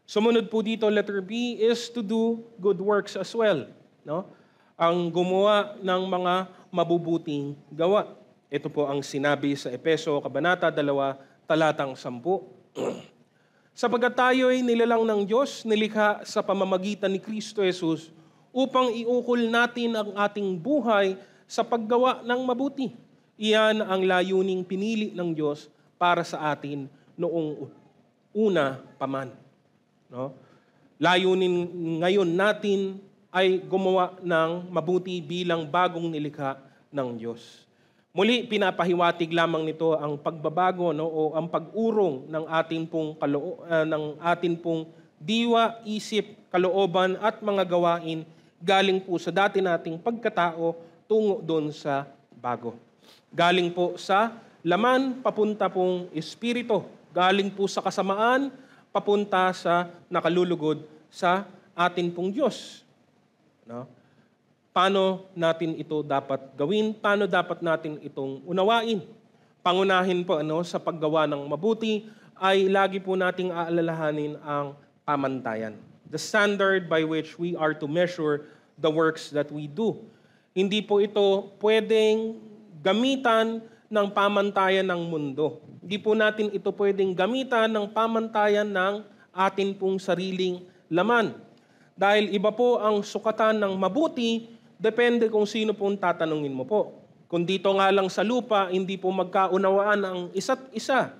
A: Sumunod po dito, letter B, is to do good works as well. No? Ang gumawa ng mga mabubuting gawa. Ito po ang sinabi sa Efeso, Kabanata 2, talatang 10. Sapagkat tayo ay nilalang ng Diyos, nilikha sa pamamagitan ni Kristo Jesus, upang iukol natin ang ating buhay sa paggawa ng mabuti. Iyan ang layuning pinili ng Diyos para sa atin noong una pa man. No? Layunin ngayon natin ay gumawa ng mabuti bilang bagong nilikha ng Diyos. Muli, pinapahiwatig lamang nito ang pagbabago, no, o ang pag-urong ng ating pong diwa, isip, kalooban at mga gawain galing po sa dati nating pagkatao tungo doon sa bago. Galing po sa laman papunta pong espiritu. Galing po sa kasamaan papunta sa nakalulugod sa atin pong Diyos. No? Paano natin ito dapat gawin? Paano dapat natin itong unawain? Pangunahin po sa paggawa ng mabuti ay lagi po nating aalalahanin ang pamantayan. The standard by which we are to measure the works that we do. Hindi po ito pwedeng gamitan ng pamantayan ng mundo. Hindi po natin ito pwedeng gamitan ng pamantayan ng atin pong sariling laman. Dahil iba po ang sukatan ng mabuti, depende kung sino pong tatanungin mo po. Kung dito nga lang sa lupa, hindi po magkaunawaan ang isa't isa.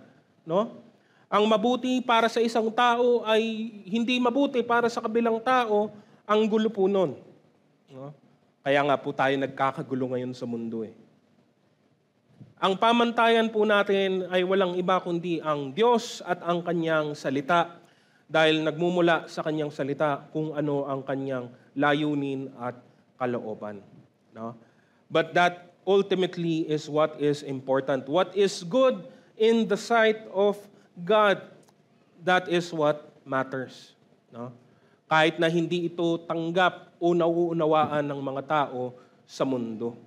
A: No? Ang mabuti para sa isang tao ay hindi mabuti para sa kabilang tao, ang gulo po nun. No? Kaya nga po tayo nagkakagulo ngayon sa mundo. Ang pamantayan po natin ay walang iba kundi ang Diyos at ang Kanyang salita, dahil nagmumula sa Kanyang salita kung ano ang Kanyang layunin at kalooban. No? But that ultimately is what is important. What is good in the sight of God, that is what matters. No? Kahit na hindi ito tanggap o nauunawaan ng mga tao sa mundo.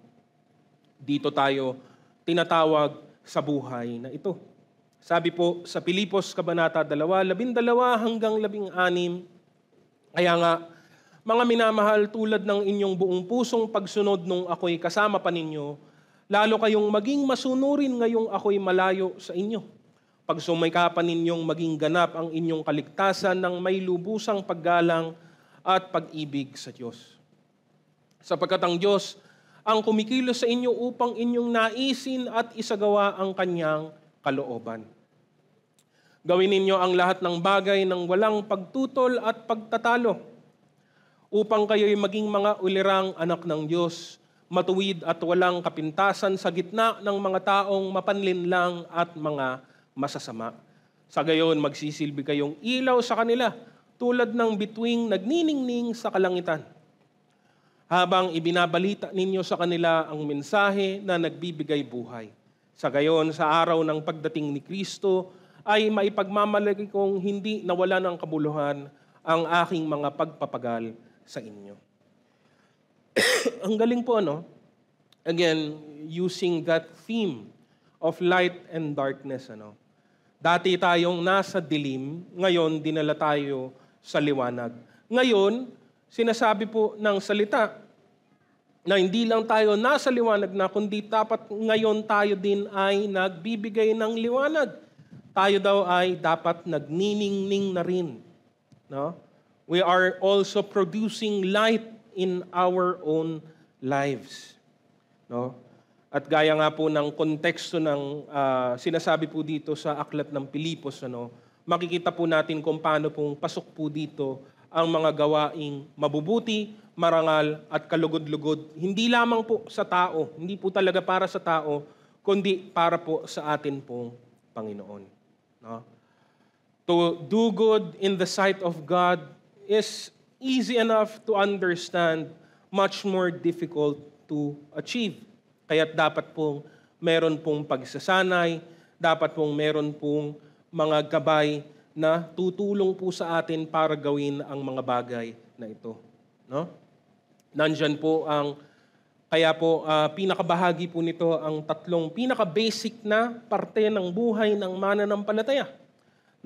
A: Dito tayo tinatawag sa buhay na ito. Sabi po sa Pilipos, Kabanata 2, 12 hanggang 16, kaya nga, mga minamahal, tulad ng inyong buong pusong pagsunod nung ako'y kasama pa ninyo, lalo kayong maging masunurin ngayong ako'y malayo sa inyo. Pag sumikapan ninyong maging ganap ang inyong kaligtasan ng may lubusang paggalang at pag-ibig sa Diyos. Sapagkat ang Diyos ang kumikilos sa inyo upang inyong naisin at isagawa ang kanyang kalooban. Gawin ninyo ang lahat ng bagay ng walang pagtutol at pagtatalo, upang kayo'y maging mga ulirang anak ng Diyos, matuwid at walang kapintasan sa gitna ng mga taong mapanlinlang at mga masasama. Sa gayon, magsisilbi kayong ilaw sa kanila, tulad ng bituing nagniningning sa kalangitan. Habang ibinabalita ninyo sa kanila ang mensahe na nagbibigay buhay. Sa gayon, sa araw ng pagdating ni Kristo, ay maipagmamalaki kong hindi nawala ng kabuluhan ang aking mga pagpapagal sa inyo. Ang galing po, ano? Again, using that theme of light and darkness, ano? Dati tayong nasa dilim, ngayon dinala tayo sa liwanag. Ngayon, sinasabi po ng salita na hindi lang tayo nasa liwanag na, kundi dapat ngayon tayo din ay nagbibigay ng liwanag. Tayo daw ay dapat nagniningning na rin. No? We are also producing light in our own lives. No? At gaya nga po ng konteksto ng sinasabi po dito sa aklat ng Pilipos, ano, makikita po natin kung paano pong pasok po dito ang mga gawaing mabubuti, marangal at kalugod-lugod. Hindi lamang po sa tao, hindi po talaga para sa tao, kundi para po sa atin pong Panginoon. No? To do good in the sight of God is easy enough to understand, much more difficult to achieve. Kaya't dapat pong meron pong pagsasanay, dapat pong meron pong mga gabay na tutulong po sa atin para gawin ang mga bagay na ito. No? Nandyan po kaya po pinakabahagi po nito ang tatlong pinaka-basic na parte ng buhay ng mananampalataya.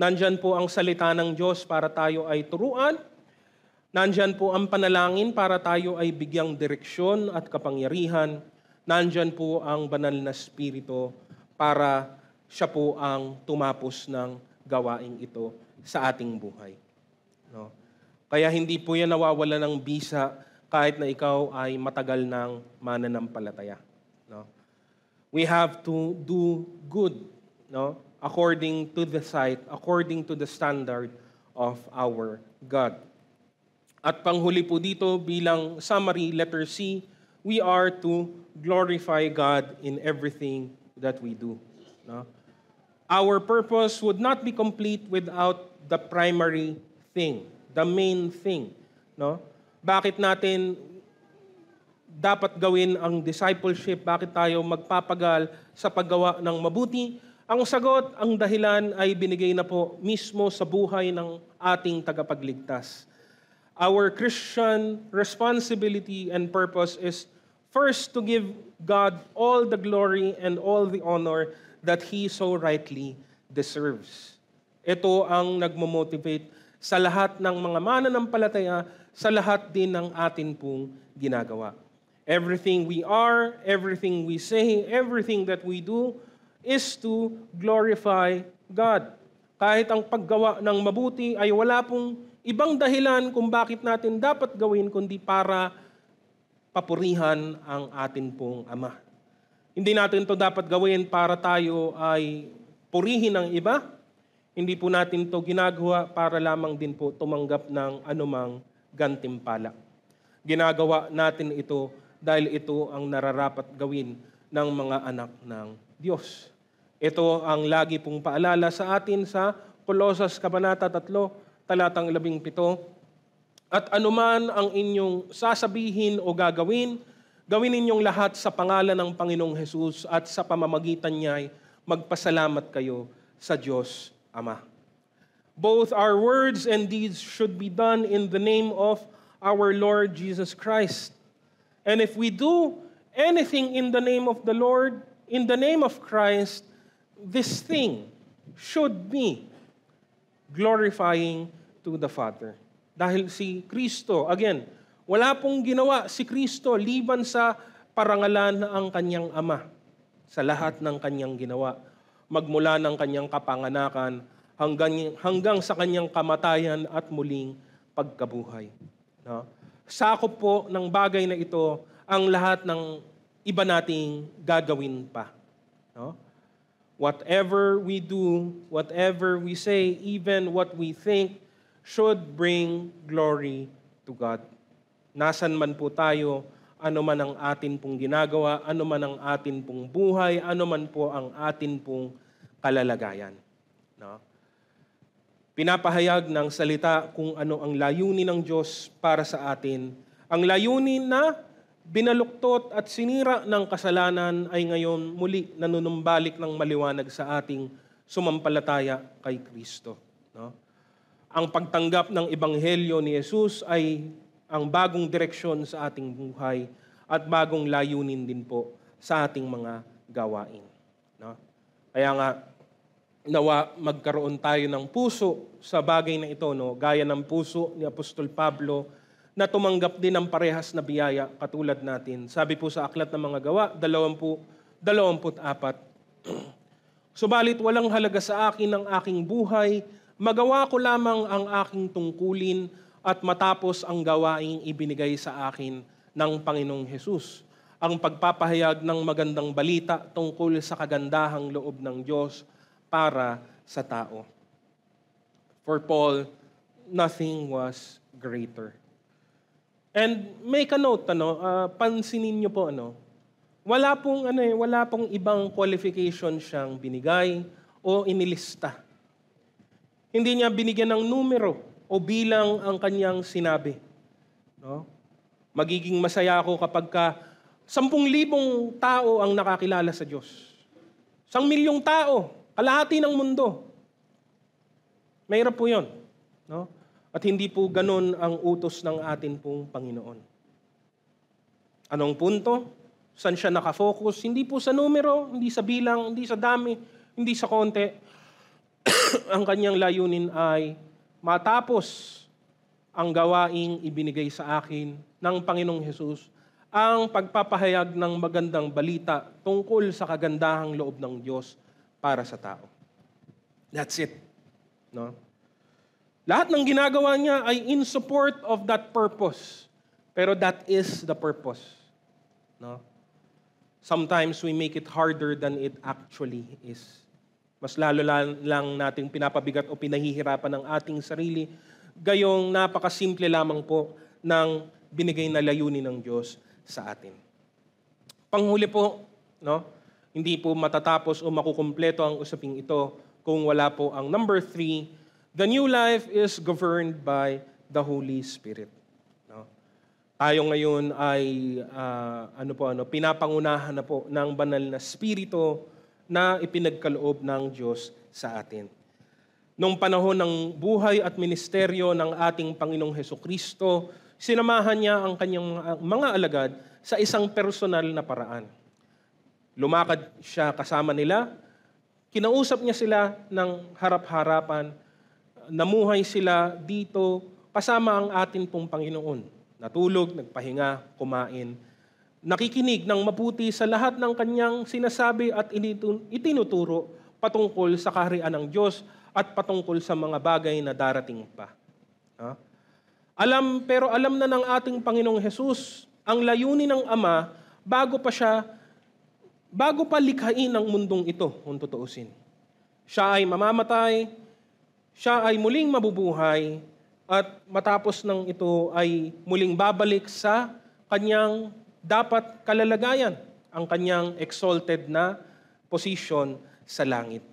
A: Nandyan po ang salita ng Diyos para tayo ay turuan. Nandyan po ang panalangin para tayo ay bigyang direksyon at kapangyarihan. Nandyan po ang banal na Espiritu para siya po ang tumapos ng gawaing ito sa ating buhay. No? Kaya hindi po yan nawawala ng bisa kahit na ikaw ay matagal ng mananampalataya. No? We have to do good, no? According to the sight, according to the standard of our God. At panghuli po dito bilang summary, letter C, we are to glorify God in everything that we do. No? Our purpose would not be complete without the primary thing, the main thing. No? Bakit natin dapat gawin ang discipleship? Bakit tayo magpapagal sa paggawa ng mabuti? Ang sagot, ang dahilan ay binigay na po mismo sa buhay ng ating tagapagligtas. Our Christian responsibility and purpose is first to give God all the glory and all the honor that He so rightly deserves. Ito ang nagmo-motivate sa lahat ng mga mananampalataya, sa lahat din ng atin pong ginagawa. Everything we are, everything we say, everything that we do is to glorify God. Kahit ang paggawa ng mabuti ay wala pong ibang dahilan kung bakit natin dapat gawin kundi para papurihan ang atin pong Ama. Hindi natin to dapat gawin para tayo ay purihin ng iba. Hindi po natin to ginagawa para lamang din po tumanggap ng anumang gantimpala. Ginagawa natin ito dahil ito ang nararapat gawin ng mga anak ng Diyos. Ito ang lagi pong paalala sa atin sa Kolosas Kabanata 3, talatang 17. At anuman ang inyong sasabihin o gagawin, gawin ninyong lahat sa pangalan ng Panginoong Hesus at sa pamamagitan niya ay magpasalamat kayo sa Diyos Ama. Both our words and deeds should be done in the name of our Lord Jesus Christ. And if we do anything in the name of the Lord, in the name of Christ, this thing should be glorifying to the Father. Dahil si Kristo, again, wala pong ginawa si Kristo liban sa parangalan ang kanyang Ama sa lahat ng kanyang ginawa. Magmula ng kanyang kapanganakan hanggang sa kanyang kamatayan at muling pagkabuhay. No? Sakop po ng bagay na ito ang lahat ng iba nating gagawin pa. No? Whatever we do, whatever we say, even what we think, should bring glory to God. Nasan man po tayo, ano man ang atin pong ginagawa, ano man ang atin pong buhay, ano man po ang atin pong kalalagayan. No? Pinapahayag ng salita kung ano ang layunin ng Diyos para sa atin. Ang layunin na binaluktot at sinira ng kasalanan ay ngayon muli nanunumbalik ng maliwanag sa ating sumampalataya kay Kristo. No? Ang pagtanggap ng Ebanghelyo ni Jesus ay ang bagong direksyon sa ating buhay at bagong layunin din po sa ating mga gawain. No? Kaya nga, nawa magkaroon tayo ng puso sa bagay na ito, no? Gaya ng puso ni Apostol Pablo na tumanggap din ng parehas na biyaya katulad natin. Sabi po sa Aklat ng Mga Gawa, 24, subalit walang halaga sa akin ang aking buhay, magawa ko lamang ang aking tungkulin at matapos ang gawaing ibinigay sa akin ng Panginoong Hesus, ang pagpapahayag ng magandang balita tungkol sa kagandahang loob ng Diyos para sa tao. For Paul, nothing was greater. And make a note, pansinin niyo po, wala pong ibang qualification siyang binigay o inilista. Hindi niya binigyan ng numero o bilang ang kanyang sinabi. No? Magiging masaya ako kapag 10,000 tao ang nakakilala sa Diyos. 1,000,000 tao, kalahati ng mundo. Mahirap po yun. No? At hindi po ganun ang utos ng atin pong Panginoon. Anong punto? Saan siya nakafocus? Hindi po sa numero, hindi sa bilang, hindi sa dami, hindi sa konti. Ang kanyang layunin ay matapos ang gawaing ibinigay sa akin ng Panginoong Hesus, ang pagpapahayag ng magandang balita tungkol sa kagandahang loob ng Diyos para sa tao. That's it. No? Lahat ng ginagawa niya ay in support of that purpose. Pero that is the purpose. No? Sometimes we make it harder than it actually is. Mas lalo lang nating pinapabigat o pinahihirapan ng ating sarili, gayong napakasimple lamang po ng binigay na layunin ng Diyos sa atin. Panghuli po, no? Hindi po matatapos o makukumpleto ang usaping ito kung wala po ang number 3, the new life is governed by the Holy Spirit. No? Tayo ngayon ay pinapangunahan na po ng banal na Espiritu na ipinagkaloob ng Diyos sa atin. Noong panahon ng buhay at ministeryo ng ating Panginoong Hesukristo, sinamahan niya ang kanyang mga alagad sa isang personal na paraan. Lumakad siya kasama nila, kinausap niya sila ng harap-harapan, namuhay sila dito kasama ang atin pong Panginoon. Natulog, nagpahinga, kumain, nakikinig ng mabuti sa lahat ng kanyang sinasabi at itinuturo patungkol sa kaharian ng Diyos at patungkol sa mga bagay na darating pa. Alam na ng ating Panginoong Hesus ang layunin ng Ama bago pa likhain ang mundong ito, kung tutuusin. Siya ay mamamatay, siya ay muling mabubuhay, at matapos ng ito ay muling babalik sa kanyang dapat kalalagayan, ang kanyang exalted na position sa langit.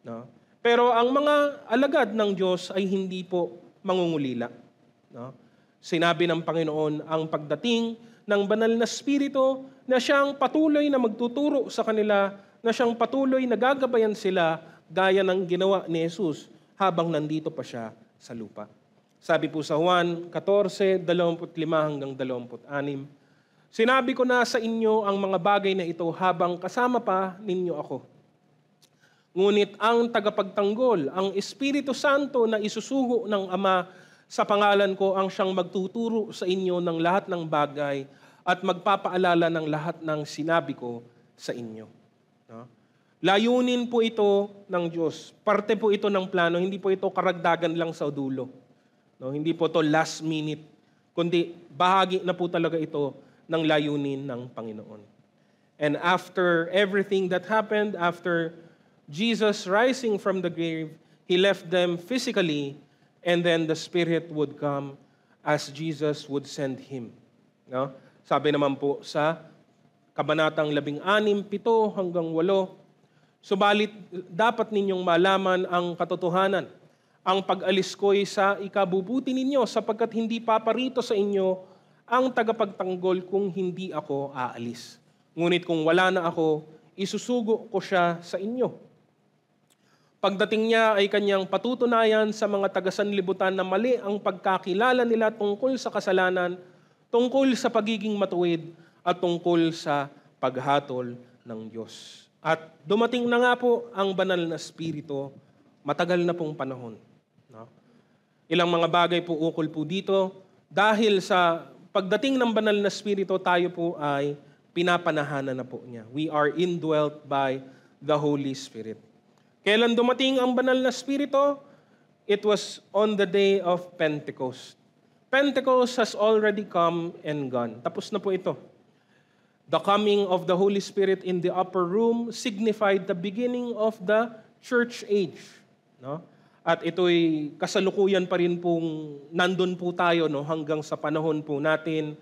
A: No? Pero ang mga alagad ng Diyos ay hindi po mangungulila. No? Sinabi ng Panginoon ang pagdating ng banal na Espiritu na siyang patuloy na magtuturo sa kanila, na siyang patuloy na gagabayan sila gaya ng ginawa ni Jesus habang nandito pa siya sa lupa. Sabi po sa Juan 14:25-26, sinabi ko na sa inyo ang mga bagay na ito habang kasama pa ninyo ako. Ngunit ang tagapagtanggol, ang Espiritu Santo na isusugo ng Ama sa pangalan ko ang siyang magtuturo sa inyo ng lahat ng bagay at magpapaalala ng lahat ng sinabi ko sa inyo. No? Layunin po ito ng Diyos. Parte po ito ng plano. Hindi po ito karagdagan lang sa dulo. No? Hindi po ito last minute. Kundi bahagi na po talaga ito ng layunin ng Panginoon. And after everything that happened, after Jesus rising from the grave, He left them physically, and then the Spirit would come as Jesus would send Him. No? Sabi naman po sa Kabanatang 16, 7 hanggang 8, subalit dapat ninyong malaman ang katotohanan. Ang pag-alis ko'y sa ikabubuti ninyo sapagkat hindi paparito sa inyo ang tagapagtanggol kung hindi ako aalis. Ngunit kung wala na ako, isusugo ko siya sa inyo. Pagdating niya ay kanyang patutunayan sa mga taga-sanlibutan na mali ang pagkakilala nila tungkol sa kasalanan, tungkol sa pagiging matuwid, at tungkol sa paghatol ng Diyos. At dumating na nga po ang banal na Espiritu, matagal na pong panahon. No? Ilang mga bagay po ukol po dito, dahil sa pagdating ng banal na Espiritu, tayo po ay pinapanahanan na po niya. We are indwelt by the Holy Spirit. Kailan dumating ang banal na Espiritu? It was on the day of Pentecost. Pentecost has already come and gone. Tapos na po ito. The coming of the Holy Spirit in the upper room signified the beginning of the church age. No? At ito'y kasalukuyan pa rin pong nandun po tayo no, hanggang sa panahon po natin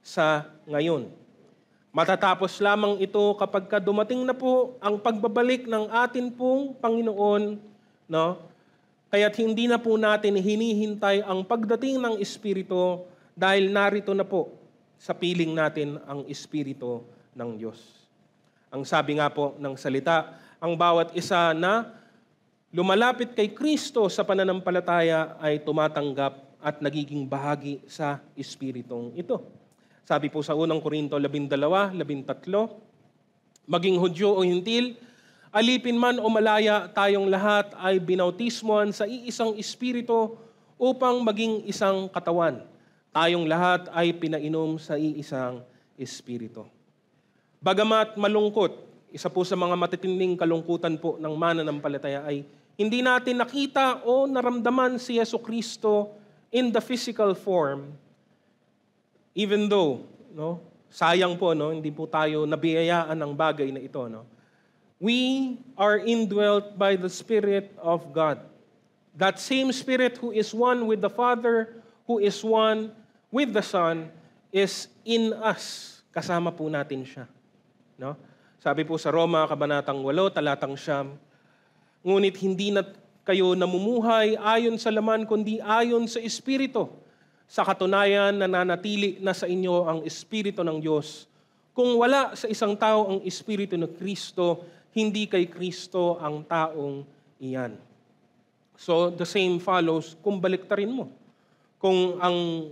A: sa ngayon. Matatapos lamang ito kapag dumating na po ang pagbabalik ng atin pong Panginoon. No? Kaya't hindi na po natin hinihintay ang pagdating ng Espiritu dahil narito na po sa piling natin ang Espiritu ng Diyos. Ang sabi nga po ng salita, ang bawat isa na lumalapit kay Kristo sa pananampalataya ay tumatanggap at nagiging bahagi sa Espiritong ito. Sabi po sa 1 Korinto 12:13, maging Hudyo o Hintil, alipin man o malaya, tayong lahat ay binautismohan sa iisang Espiritu upang maging isang katawan. Tayong lahat ay pinainom sa iisang Espiritu. Bagamat malungkot, isa po sa mga matitinding kalungkutan po ng mananampalataya ay hindi natin nakita o naramdaman si Jesucristo in the physical form, even though, no, sayang po, no, hindi po tayo nabiyayaan ng bagay na ito. No? We are indwelt by the Spirit of God. That same Spirit who is one with the Father, who is one with the Son, is in us. Kasama po natin siya. No? Sabi po sa Roma, Kabanatang 8, Talatang 9, ngunit hindi na kayo namumuhay ayon sa laman, kundi ayon sa Espiritu. Sa katunayan, nananatili na sa inyo ang Espiritu ng Diyos. Kung wala sa isang tao ang Espiritu ng Kristo, hindi kay Kristo ang taong iyan. So, the same follows kung baliktarin mo. Kung ang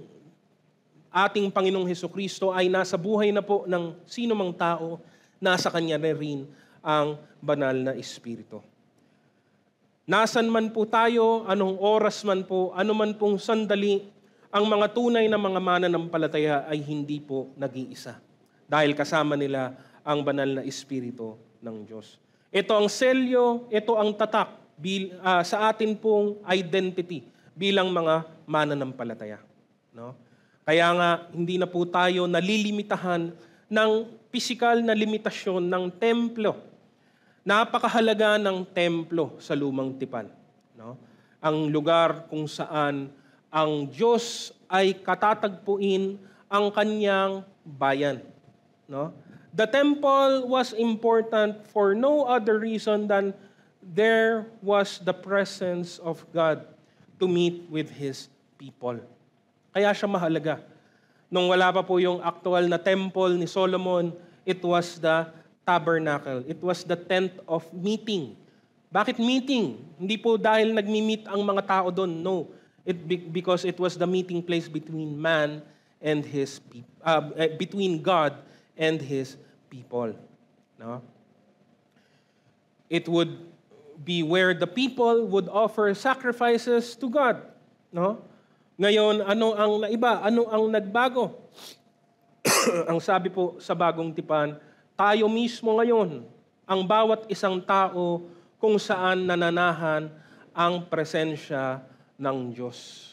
A: ating Panginoong Hesukristo ay nasa buhay na po ng sino mang tao, nasa Kanya na rin ang banal na Espiritu. Nasan man po tayo, anong oras man po, ano man pong sandali, ang mga tunay na mga mananampalataya ay hindi po nag-iisa. Dahil kasama nila ang banal na Espiritu ng Diyos. Ito ang selyo, ito ang tatak sa atin pong identity bilang mga mananampalataya. No? Kaya nga, hindi na po tayo nalilimitahan ng pisikal na limitasyon ng templo. Napakahalaga ng templo sa lumang tipan. No? Ang lugar kung saan ang Diyos ay katatagpuin ang kanyang bayan. No? The temple was important for no other reason than there was the presence of God to meet with His people. Kaya siya mahalaga. Nung wala pa po yung actual na temple ni Solomon, it was the tabernacle. It was the tent of meeting. Bakit meeting? Hindi po dahil nagmi-meet ang mga tao doon. No. Because it was the meeting place between man and his between God and His people. No? It would be where the people would offer sacrifices to God. No? Ngayon, ano ang naiba? Ano ang nagbago? Ang sabi po sa Bagong Tipan, tayo mismo ngayon, ang bawat isang tao kung saan nananahan ang presensya ng Diyos.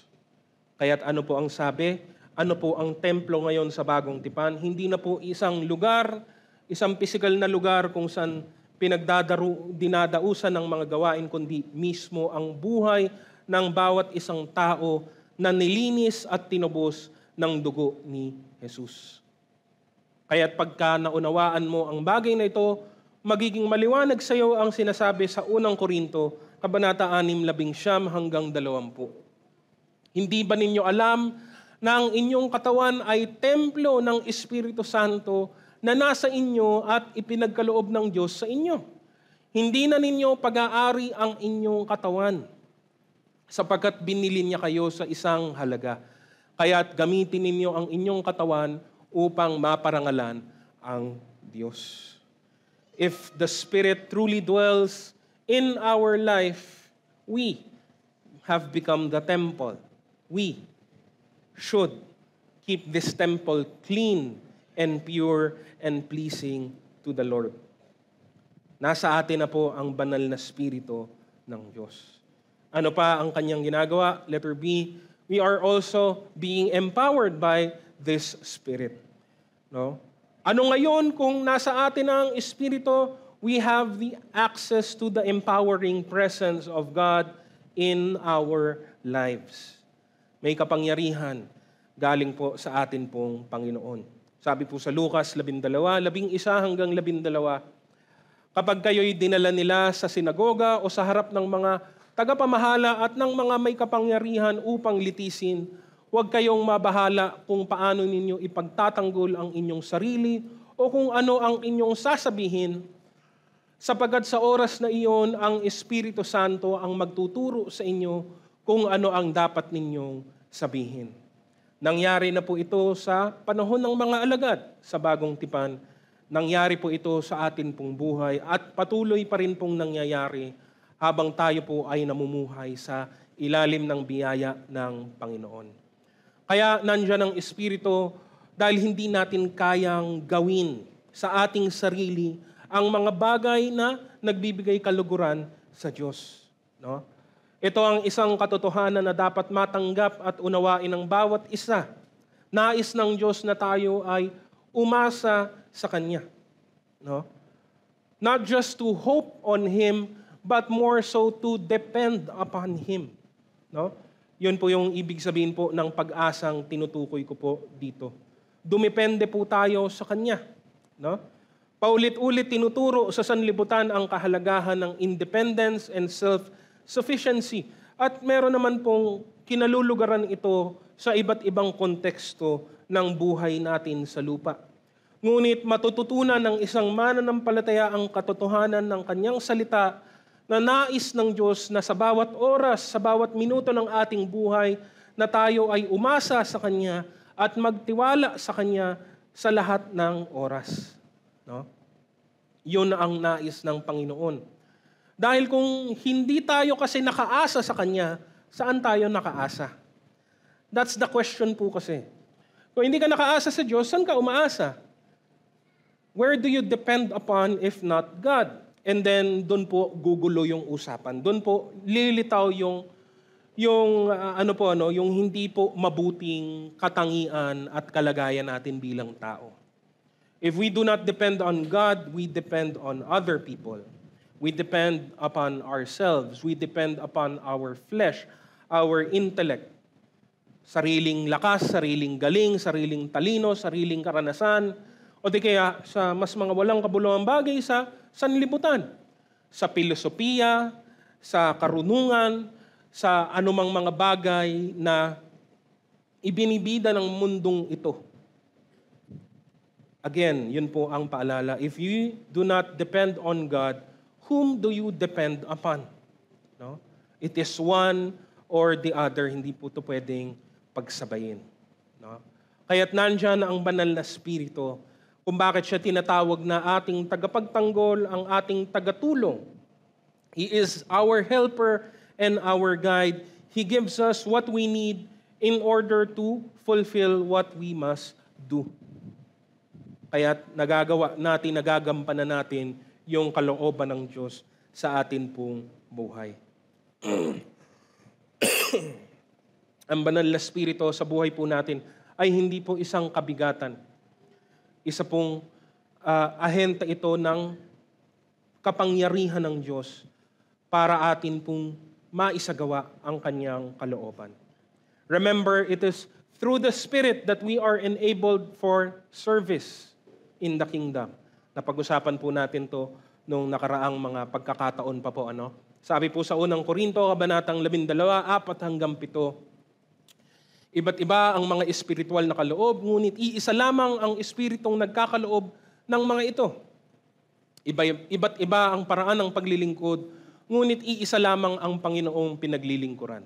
A: Kaya't ano po ang sabi? Ano po ang templo ngayon sa Bagong Tipan? Hindi na po isang lugar, isang pisikal na lugar kung saan dinadausan ng mga gawain, kundi mismo ang buhay ng bawat isang tao na nilinis at tinubos ng dugo ni Jesus. Kaya't pagka naunawaan mo ang bagay na ito, magiging maliwanag sa iyo ang sinasabi sa unang Korinto, Kabanata 6:19 hanggang 20. Hindi ba ninyo alam na ang inyong katawan ay templo ng Espiritu Santo na nasa inyo at ipinagkaloob ng Diyos sa inyo? Hindi na ninyo pag-aari ang inyong katawan, sapagkat binili niya kayo sa isang halaga. Kaya't gamitin ninyo ang inyong katawan upang maparangalan ang Diyos. If the Spirit truly dwells in our life, we have become the temple. We should keep this temple clean and pure and pleasing to the Lord. Nasa atin na po ang banal na Espiritu ng Diyos. Ano pa ang kanyang ginagawa? Letter B, we are also being empowered by this Spirit. No? Ano ngayon kung nasa atin ang Espiritu, we have the access to the empowering presence of God in our lives. May kapangyarihan galing po sa atin pong Panginoon. Sabi po sa Lucas 11:11 hanggang 12, kapag kayo'y dinala nila sa sinagoga o sa harap ng mga tagapamahala at ng mga may kapangyarihan upang litisin, huwag kayong mabahala kung paano ninyo ipagtatanggol ang inyong sarili o kung ano ang inyong sasabihin, sapagkat sa oras na iyon ang Espiritu Santo ang magtuturo sa inyo kung ano ang dapat ninyong sabihin. Nangyari na po ito sa panahon ng mga alagad sa Bagong Tipan. Nangyari po ito sa atin pong buhay at patuloy pa rin pong nangyayari habang tayo po ay namumuhay sa ilalim ng biyaya ng Panginoon. Kaya nandiyan ang Espiritu dahil hindi natin kayang gawin sa ating sarili ang mga bagay na nagbibigay kaluguran sa Diyos. No? Ito ang isang katotohanan na dapat matanggap at unawain ng bawat isa. Nais ng Diyos na tayo ay umasa sa Kanya. No? Not just to hope on Him, but more so to depend upon Him. No? Yun po yung ibig sabihin po ng pag-asang tinutukoy ko po dito. Dumepende po tayo sa Kanya. No? Paulit-ulit tinuturo sa sanlibutan ang kahalagahan ng independence and self-sufficiency. At meron naman pong kinalulugaran ito sa iba't ibang konteksto ng buhay natin sa lupa. Ngunit matututunan ng isang mananampalataya ang katotohanan ng Kanyang salita na nais ng Diyos na sa bawat oras, sa bawat minuto ng ating buhay, na tayo ay umasa sa Kanya at magtiwala sa Kanya sa lahat ng oras. No? Yun ang nais ng Panginoon. Dahil kung hindi tayo kasi nakaasa sa Kanya, saan tayo nakaasa? That's the question po kasi. Kung hindi ka nakaasa sa Diyos, saan ka umaasa? Where do you depend upon if not God? And then doon po gugulo yung usapan. Doon po lilitaw yung hindi po mabuting katangian at kalagayan natin bilang tao. If we do not depend on God, we depend on other people. We depend upon ourselves. We depend upon our flesh, our intellect. Sariling lakas, sariling galing, sariling talino, sariling karanasan, o di kaya sa mas mga walang kabuluhang bagay sa sanlibutan, sa filosofiya, sa karunungan, sa anumang mga bagay na ibinibida ng mundong ito. Again, yun po ang paalala. If you do not depend on God, whom do you depend upon? No? It is one or the other. Hindi po ito pwedeng pagsabayin. No? Kaya't nandyan ang banal na Espiritu kung bakit siya tinatawag na ating tagapagtanggol, ang ating tagatulong. He is our helper and our guide. He gives us what we need in order to fulfill what we must do. Kaya nagagampanan natin yung kalooban ng Diyos sa atin pong buhay. Ang banal na Espiritu sa buhay po natin ay hindi po isang kabigatan. Isa pong ahente ito ng kapangyarihan ng Diyos para atin pong maisagawa ang kanyang kalooban. Remember, it is through the Spirit that we are enabled for service in the kingdom. Napag-usapan po natin to nung nakaraang mga pagkakataon pa po. Sabi po sa unang Korinto, kabanatang 12, 4-7, iba't iba ang mga espiritual na kaloob, ngunit iisa lamang ang espiritong nagkakaloob ng mga ito. Iba't iba ang paraan ng paglilingkod, ngunit iisa lamang ang Panginoong pinaglilingkuran.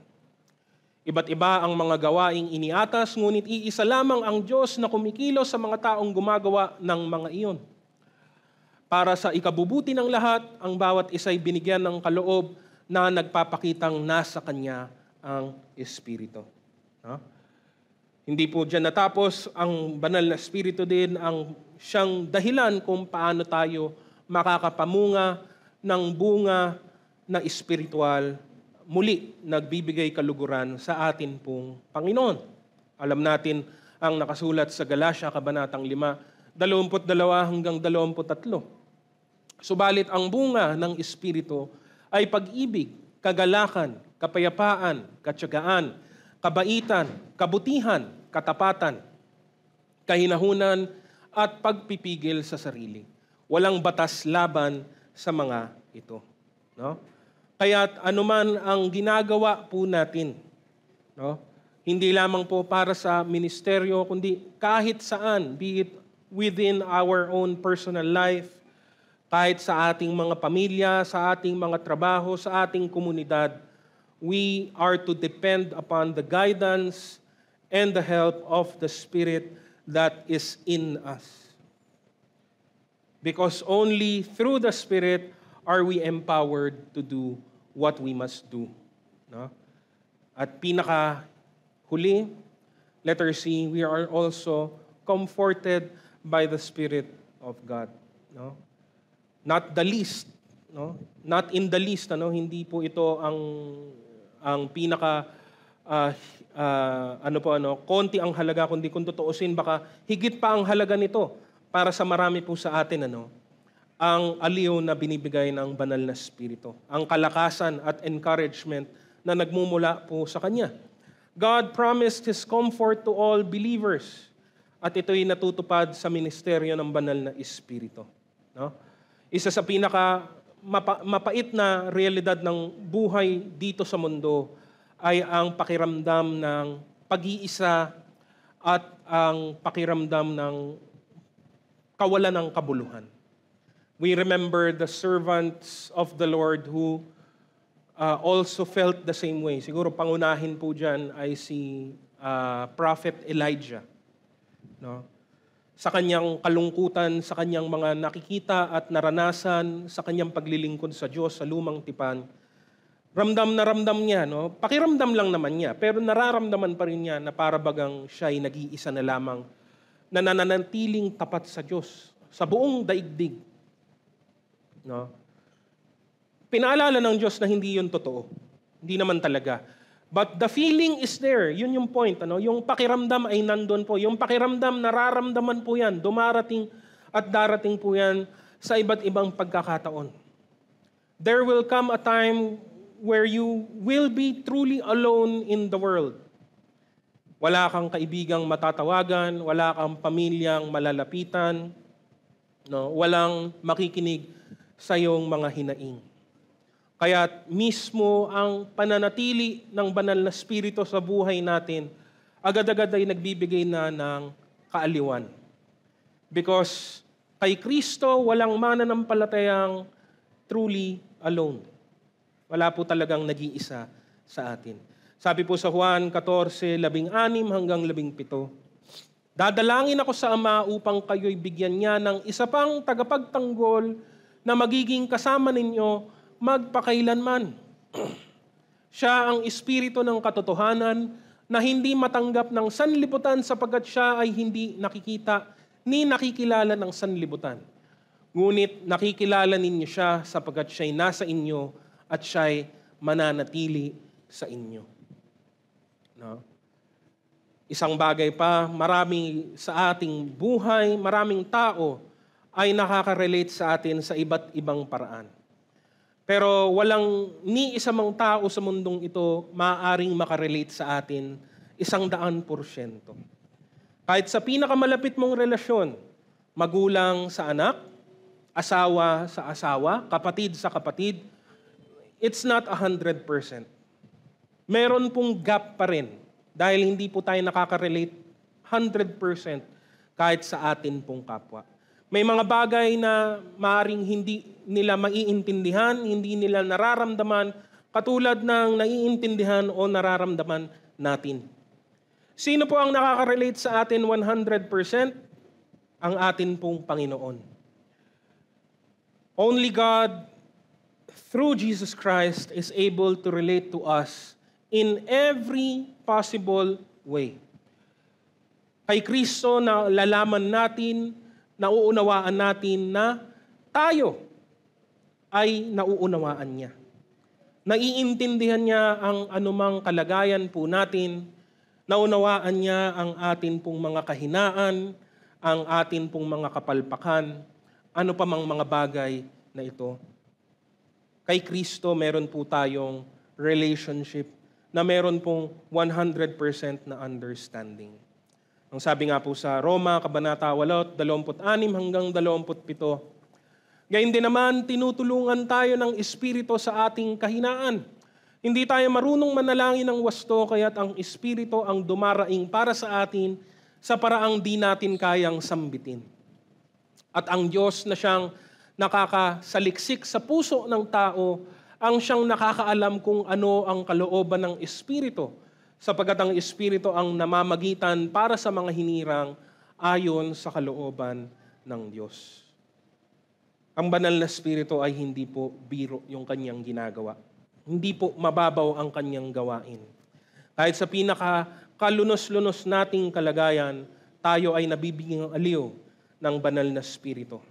A: Iba't iba ang mga gawaing iniatas, ngunit iisa lamang ang Diyos na kumikilos sa mga taong gumagawa ng mga iyon. Para sa ikabubuti ng lahat, ang bawat isa'y binigyan ng kaloob na nagpapakitang nasa Kanya ang Espiritu. Hindi po dyan natapos, ang banal na Espiritu din ang siyang dahilan kung paano tayo makakapamunga ng bunga na espiritual, muli nagbibigay kaluguran sa atin pong Panginoon. Alam natin ang nakasulat sa Galatia, kabanatang 5, 22-23. Subalit ang bunga ng Espiritu ay pag-ibig, kagalakan, kapayapaan, katyagaan, kabaitan, kabutihan, katapatan, kahinahunan, at pagpipigil sa sarili. Walang batas laban sa mga ito. Kaya't anuman ang ginagawa po natin, hindi lamang po para sa ministeryo, kundi kahit saan, be it within our own personal life, kahit sa ating mga pamilya, sa ating mga trabaho, sa ating komunidad, we are to depend upon the guidance and the help of the Spirit that is in us. Because only through the Spirit are we empowered to do what we must do. At pinakahuli, letter C, we are also comforted by the Spirit of God. Not the least, not in the least, hindi po ito ang pinaka konti ang halaga, kundi kung tutuusin, baka higit pa ang halaga nito para sa marami po sa atin, ang aliw na binibigay ng banal na Espiritu, ang kalakasan at encouragement na nagmumula po sa Kanya. God promised His comfort to all believers, at ito'y natutupad sa ministeryo ng banal na Espiritu. Isa sa pinaka mapait na realidad ng buhay dito sa mundo ay ang pakiramdam ng pag-iisa at ang pakiramdam ng kawalan ng kabuluhan. We remember the servants of the Lord who also felt the same way. Siguro pangunahin po dyan ay si Prophet Elijah. Sa kanyang kalungkutan, sa kanyang mga nakikita at naranasan, sa kanyang paglilingkod sa Diyos sa lumang tipan, ramdam na ramdam niya, pakiramdam lang naman niya, pero nararamdaman pa rin niya na para bagang siya ay nag-iisa na lamang na nananatiling tapat sa Diyos sa buong daigdig. Pinaalala ng Diyos na hindi yun totoo. Hindi naman talaga. But the feeling is there. Yun yung point. Yung pakiramdam ay nandun po. Yung pakiramdam, nararamdaman po yan. Dumarating at darating po yan sa iba't ibang pagkakataon. There will come a time where you will be truly alone in the world. Wala kang kaibigang matatawagan, wala kang pamilyang malalapitan, walang makikinig sa iyong mga hinaing. Kaya mismo ang pananatili ng banal na Espiritu sa buhay natin, agad-agad ay nagbibigay na ng kaaliwan. Because kay Kristo, walang mananampalatayang truly alone. Wala po talagang nag-iisa sa atin. Sabi po sa Juan 14:16-17, dadalangin ako sa Ama upang kayo'y bigyan niya ng isa pang tagapagtanggol na magiging kasama ninyo magpakailanman. Siya ang espiritu ng katotohanan na hindi matanggap ng sanlibutan sapagkat siya ay hindi nakikita ni nakikilala ng sanlibutan. Ngunit nakikilala ninyo siya sapagkat siya'y nasa inyo at siya'y mananatili sa inyo. No? Isang bagay pa, marami sa ating buhay, maraming tao ay nakaka-relate sa atin sa iba't ibang paraan. Pero walang ni isa mang tao sa mundong ito maaaring makarelate sa atin 100%. Kahit sa pinakamalapit mong relasyon, magulang sa anak, asawa sa asawa, kapatid sa kapatid, it's not 100%. Meron pong gap pa rin dahil hindi po tayo nakaka-relate 100% kahit sa atin pong kapwa. May mga bagay na maaaring hindi nila maiintindihan, hindi nila nararamdaman, katulad ng naiintindihan o nararamdaman natin. Sino po ang nakaka-relate sa atin 100%? Ang atin pong Panginoon. Only God, through Jesus Christ, is able to relate to us in every possible way. Kay Kristo na lalaman natin, nauunawaan natin na tayo ay nauunawaan niya. Naiintindihan niya ang anumang kalagayan po natin, naunawaan niya ang atin pong mga kahinaan, ang atin pong mga kapalpakan, ano pa mang mga bagay na ito. Kay Kristo meron po tayong relationship na meron pong 100% na understanding. Ang sabi nga po sa Roma, Kabanata 8, 26 hanggang 27, gayon din naman, tinutulungan tayo ng Espiritu sa ating kahinaan. Hindi tayo marunong manalangin ng wasto, kaya't ang Espiritu ang dumaraing para sa atin sa paraang di natin kayang sambitin. At ang Diyos na siyang nakakasaliksik sa puso ng tao, ang siyang nakakaalam kung ano ang kalooban ng Espiritu, sapagkat ang Espiritu ang namamagitan para sa mga hinirang ayon sa kalooban ng Diyos. Ang banal na Espiritu ay hindi po biro yung kanyang ginagawa. Hindi po mababaw ang kanyang gawain. Kahit sa pinaka-kalunos-lunos nating kalagayan, tayo ay nabibigyan aliw ng banal na Espiritu.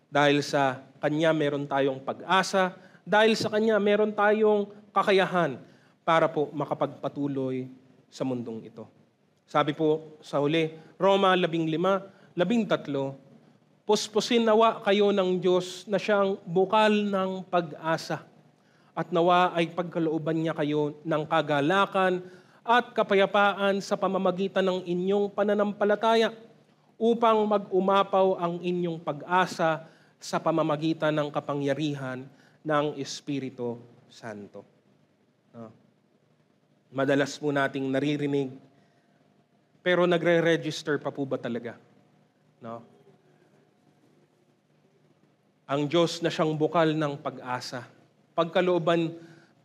A: Dahil sa Kanya meron tayong pag-asa, dahil sa Kanya meron tayong kakayahan para po makapagpatuloy sa mundong ito. Sabi po sa huli, Roma 15:13, puspusin nawa kayo ng Diyos na siyang bukal ng pag-asa at nawa ay pagkalooban niya kayo ng kagalakan at kapayapaan sa pamamagitan ng inyong pananampalataya upang mag-umapaw ang inyong pag-asa sa pamamagitan ng kapangyarihan ng Espiritu Santo. Madalas po nating naririnig, pero nagre-register pa po ba talaga? No? Ang Diyos na siyang bukal ng pag-asa. Pagkalooban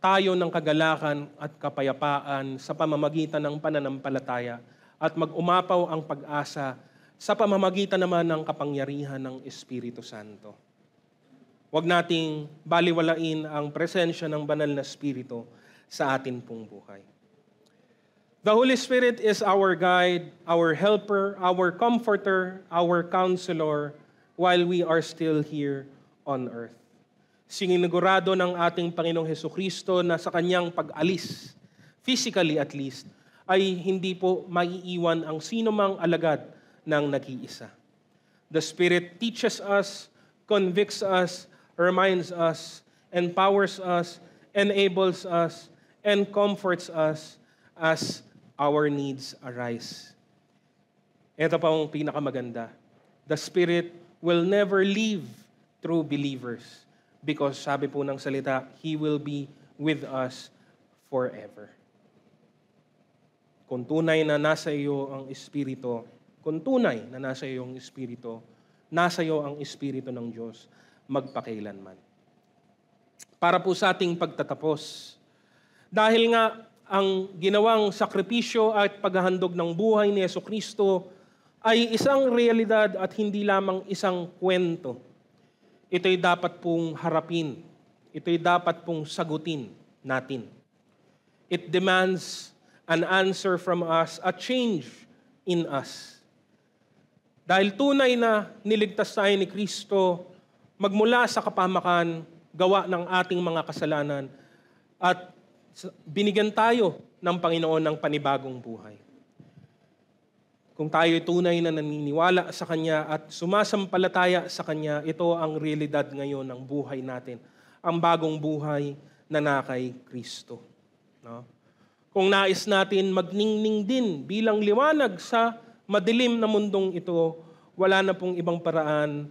A: tayo ng kagalakan at kapayapaan sa pamamagitan ng pananampalataya at mag-umapaw ang pag-asa sa pamamagitan naman ng kapangyarihan ng Espiritu Santo. Huwag nating baliwalain ang presensya ng banal na Espiritu sa atin pong buhay. The Holy Spirit is our guide, our helper, our comforter, our counselor while we are still here on earth. Sinigurado ng ating Panginoong Hesukristo na sa kanyang pag-alis, physically at least, ay hindi po maiiwan ang sinumang alagad ng nag-iisa. The Spirit teaches us, convicts us, reminds us, empowers us, enables us, and comforts us as our needs arise. Ito pa ang pinakamaganda. The Spirit will never leave true believers because sabi po ng salita, He will be with us forever. Kung tunay na nasa iyo ang Espiritu, kung tunay na nasa iyo ang Espiritu, nasa iyo ang Espiritu ng Diyos, magpakailanman. Para po sa ating pagtatapos, dahil nga ang ginawang sakripisyo at paghahandog ng buhay ni Jesucristo ay isang realidad at hindi lamang isang kwento. Ito'y dapat pong harapin ito'y dapat pong sagutin natin. It demands an answer from us, a change in us. Dahil tunay na niligtas tayo ni Kristo magmula sa kapahamakan, gawa ng ating mga kasalanan, at binigyan tayo ng Panginoon ng panibagong buhay. Kung tayo tunay na naniniwala sa Kanya at sumasampalataya sa Kanya, ito ang realidad ngayon ng buhay natin. Ang bagong buhay na kay Kristo. No? Kung nais natin magningning din bilang liwanag sa madilim na mundong ito, wala na pong ibang paraan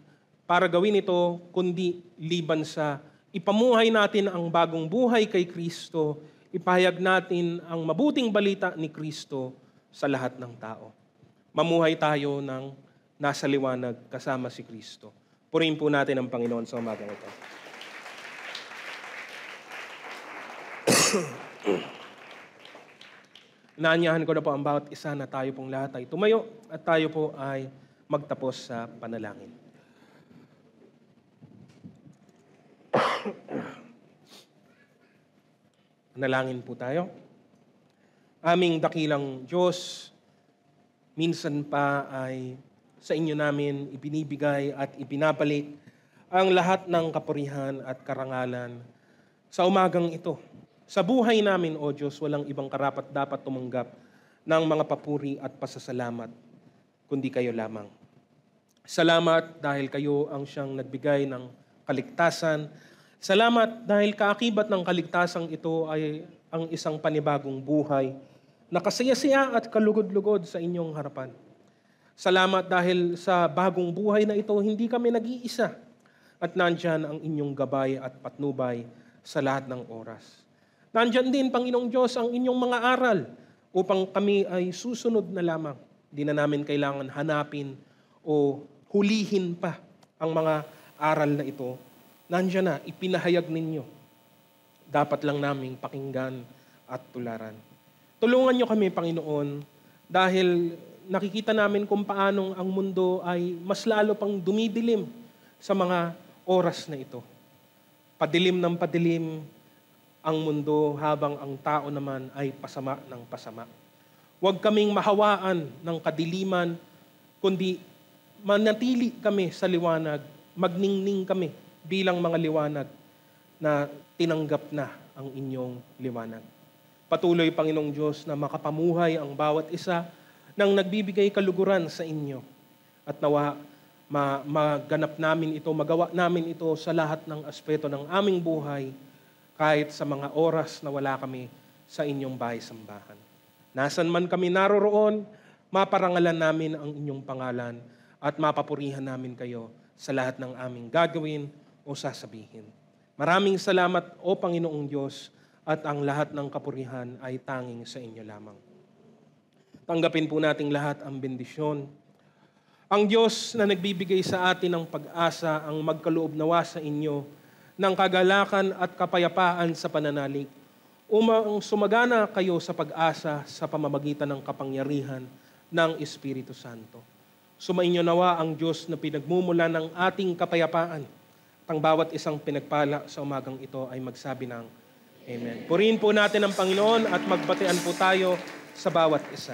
A: para gawin ito, kundi liban sa ipamuhay natin ang bagong buhay kay Kristo, ipahayag natin ang mabuting balita ni Kristo sa lahat ng tao. Mamuhay tayo ng nasa liwanag kasama si Kristo. Purihin po natin ang Panginoon sa umagang ito. Naanyahan ko na po ang bawat isa na tayo pong lahat ay tumayo at tayo po ay magtapos sa panalangin. Panalangin po tayo. Aming dakilang Diyos, minsan pa ay sa inyo namin ibinibigay at ibinabalik ang lahat ng kapurihan at karangalan sa umagang ito. Sa buhay namin, O Diyos, walang ibang karapat dapat tumanggap ng mga papuri at pasasalamat, kundi kayo lamang. Salamat dahil kayo ang siyang nagbigay ng kaligtasan. Salamat dahil kaakibat ng kaligtasang ito ay ang isang panibagong buhay na kasaya-saya at kalugod-lugod sa inyong harapan. Salamat dahil sa bagong buhay na ito, hindi kami nag-iisa at nandyan ang inyong gabay at patnubay sa lahat ng oras. Nandyan din, Panginoong Diyos, ang inyong mga aral upang kami ay susunod na lamang. Hindi na namin kailangan hanapin o hulihin pa ang mga aral na ito. Nandyan na, ipinahayag ninyo. Dapat lang naming pakinggan at tularan. Tulungan niyo kami, Panginoon, dahil nakikita namin kung paanong ang mundo ay mas lalo pang dumidilim sa mga oras na ito. Padilim ng padilim ang mundo habang ang tao naman ay pasama ng pasama. Huwag kaming mahawaan ng kadiliman, kundi manatili kami sa liwanag, magningning kami bilang mga liwanag na tinanggap na ang inyong liwanag. Patuloy, Panginoong Diyos, na makapamuhay ang bawat isa ng nagbibigay kaluguran sa inyo. At nawa, maganap namin ito, magawa namin ito sa lahat ng aspeto ng aming buhay, kahit sa mga oras na wala kami sa inyong bahay-sambahan. Nasan man kami naroroon, maparangalan namin ang inyong pangalan at mapapurihan namin kayo sa lahat ng aming gagawin o sasabihin. Maraming salamat, O Panginoong Diyos, at ang lahat ng kapurihan ay tanging sa inyo lamang. Tanggapin po nating lahat ang bendisyon. Ang Diyos na nagbibigay sa atin ng pag-asa ang magkaloob nawa sa inyo ng kagalakan at kapayapaan sa pananalig. Umang sumagana kayo sa pag-asa sa pamamagitan ng kapangyarihan ng Espiritu Santo. Sumainyo nawa ang Diyos na pinagmumula ng ating kapayapaan. At ang bawat isang pinagpala sa umagang ito ay magsabi ng Amen. Purihin po natin ang Panginoon at magbatian po tayo sa bawat isa.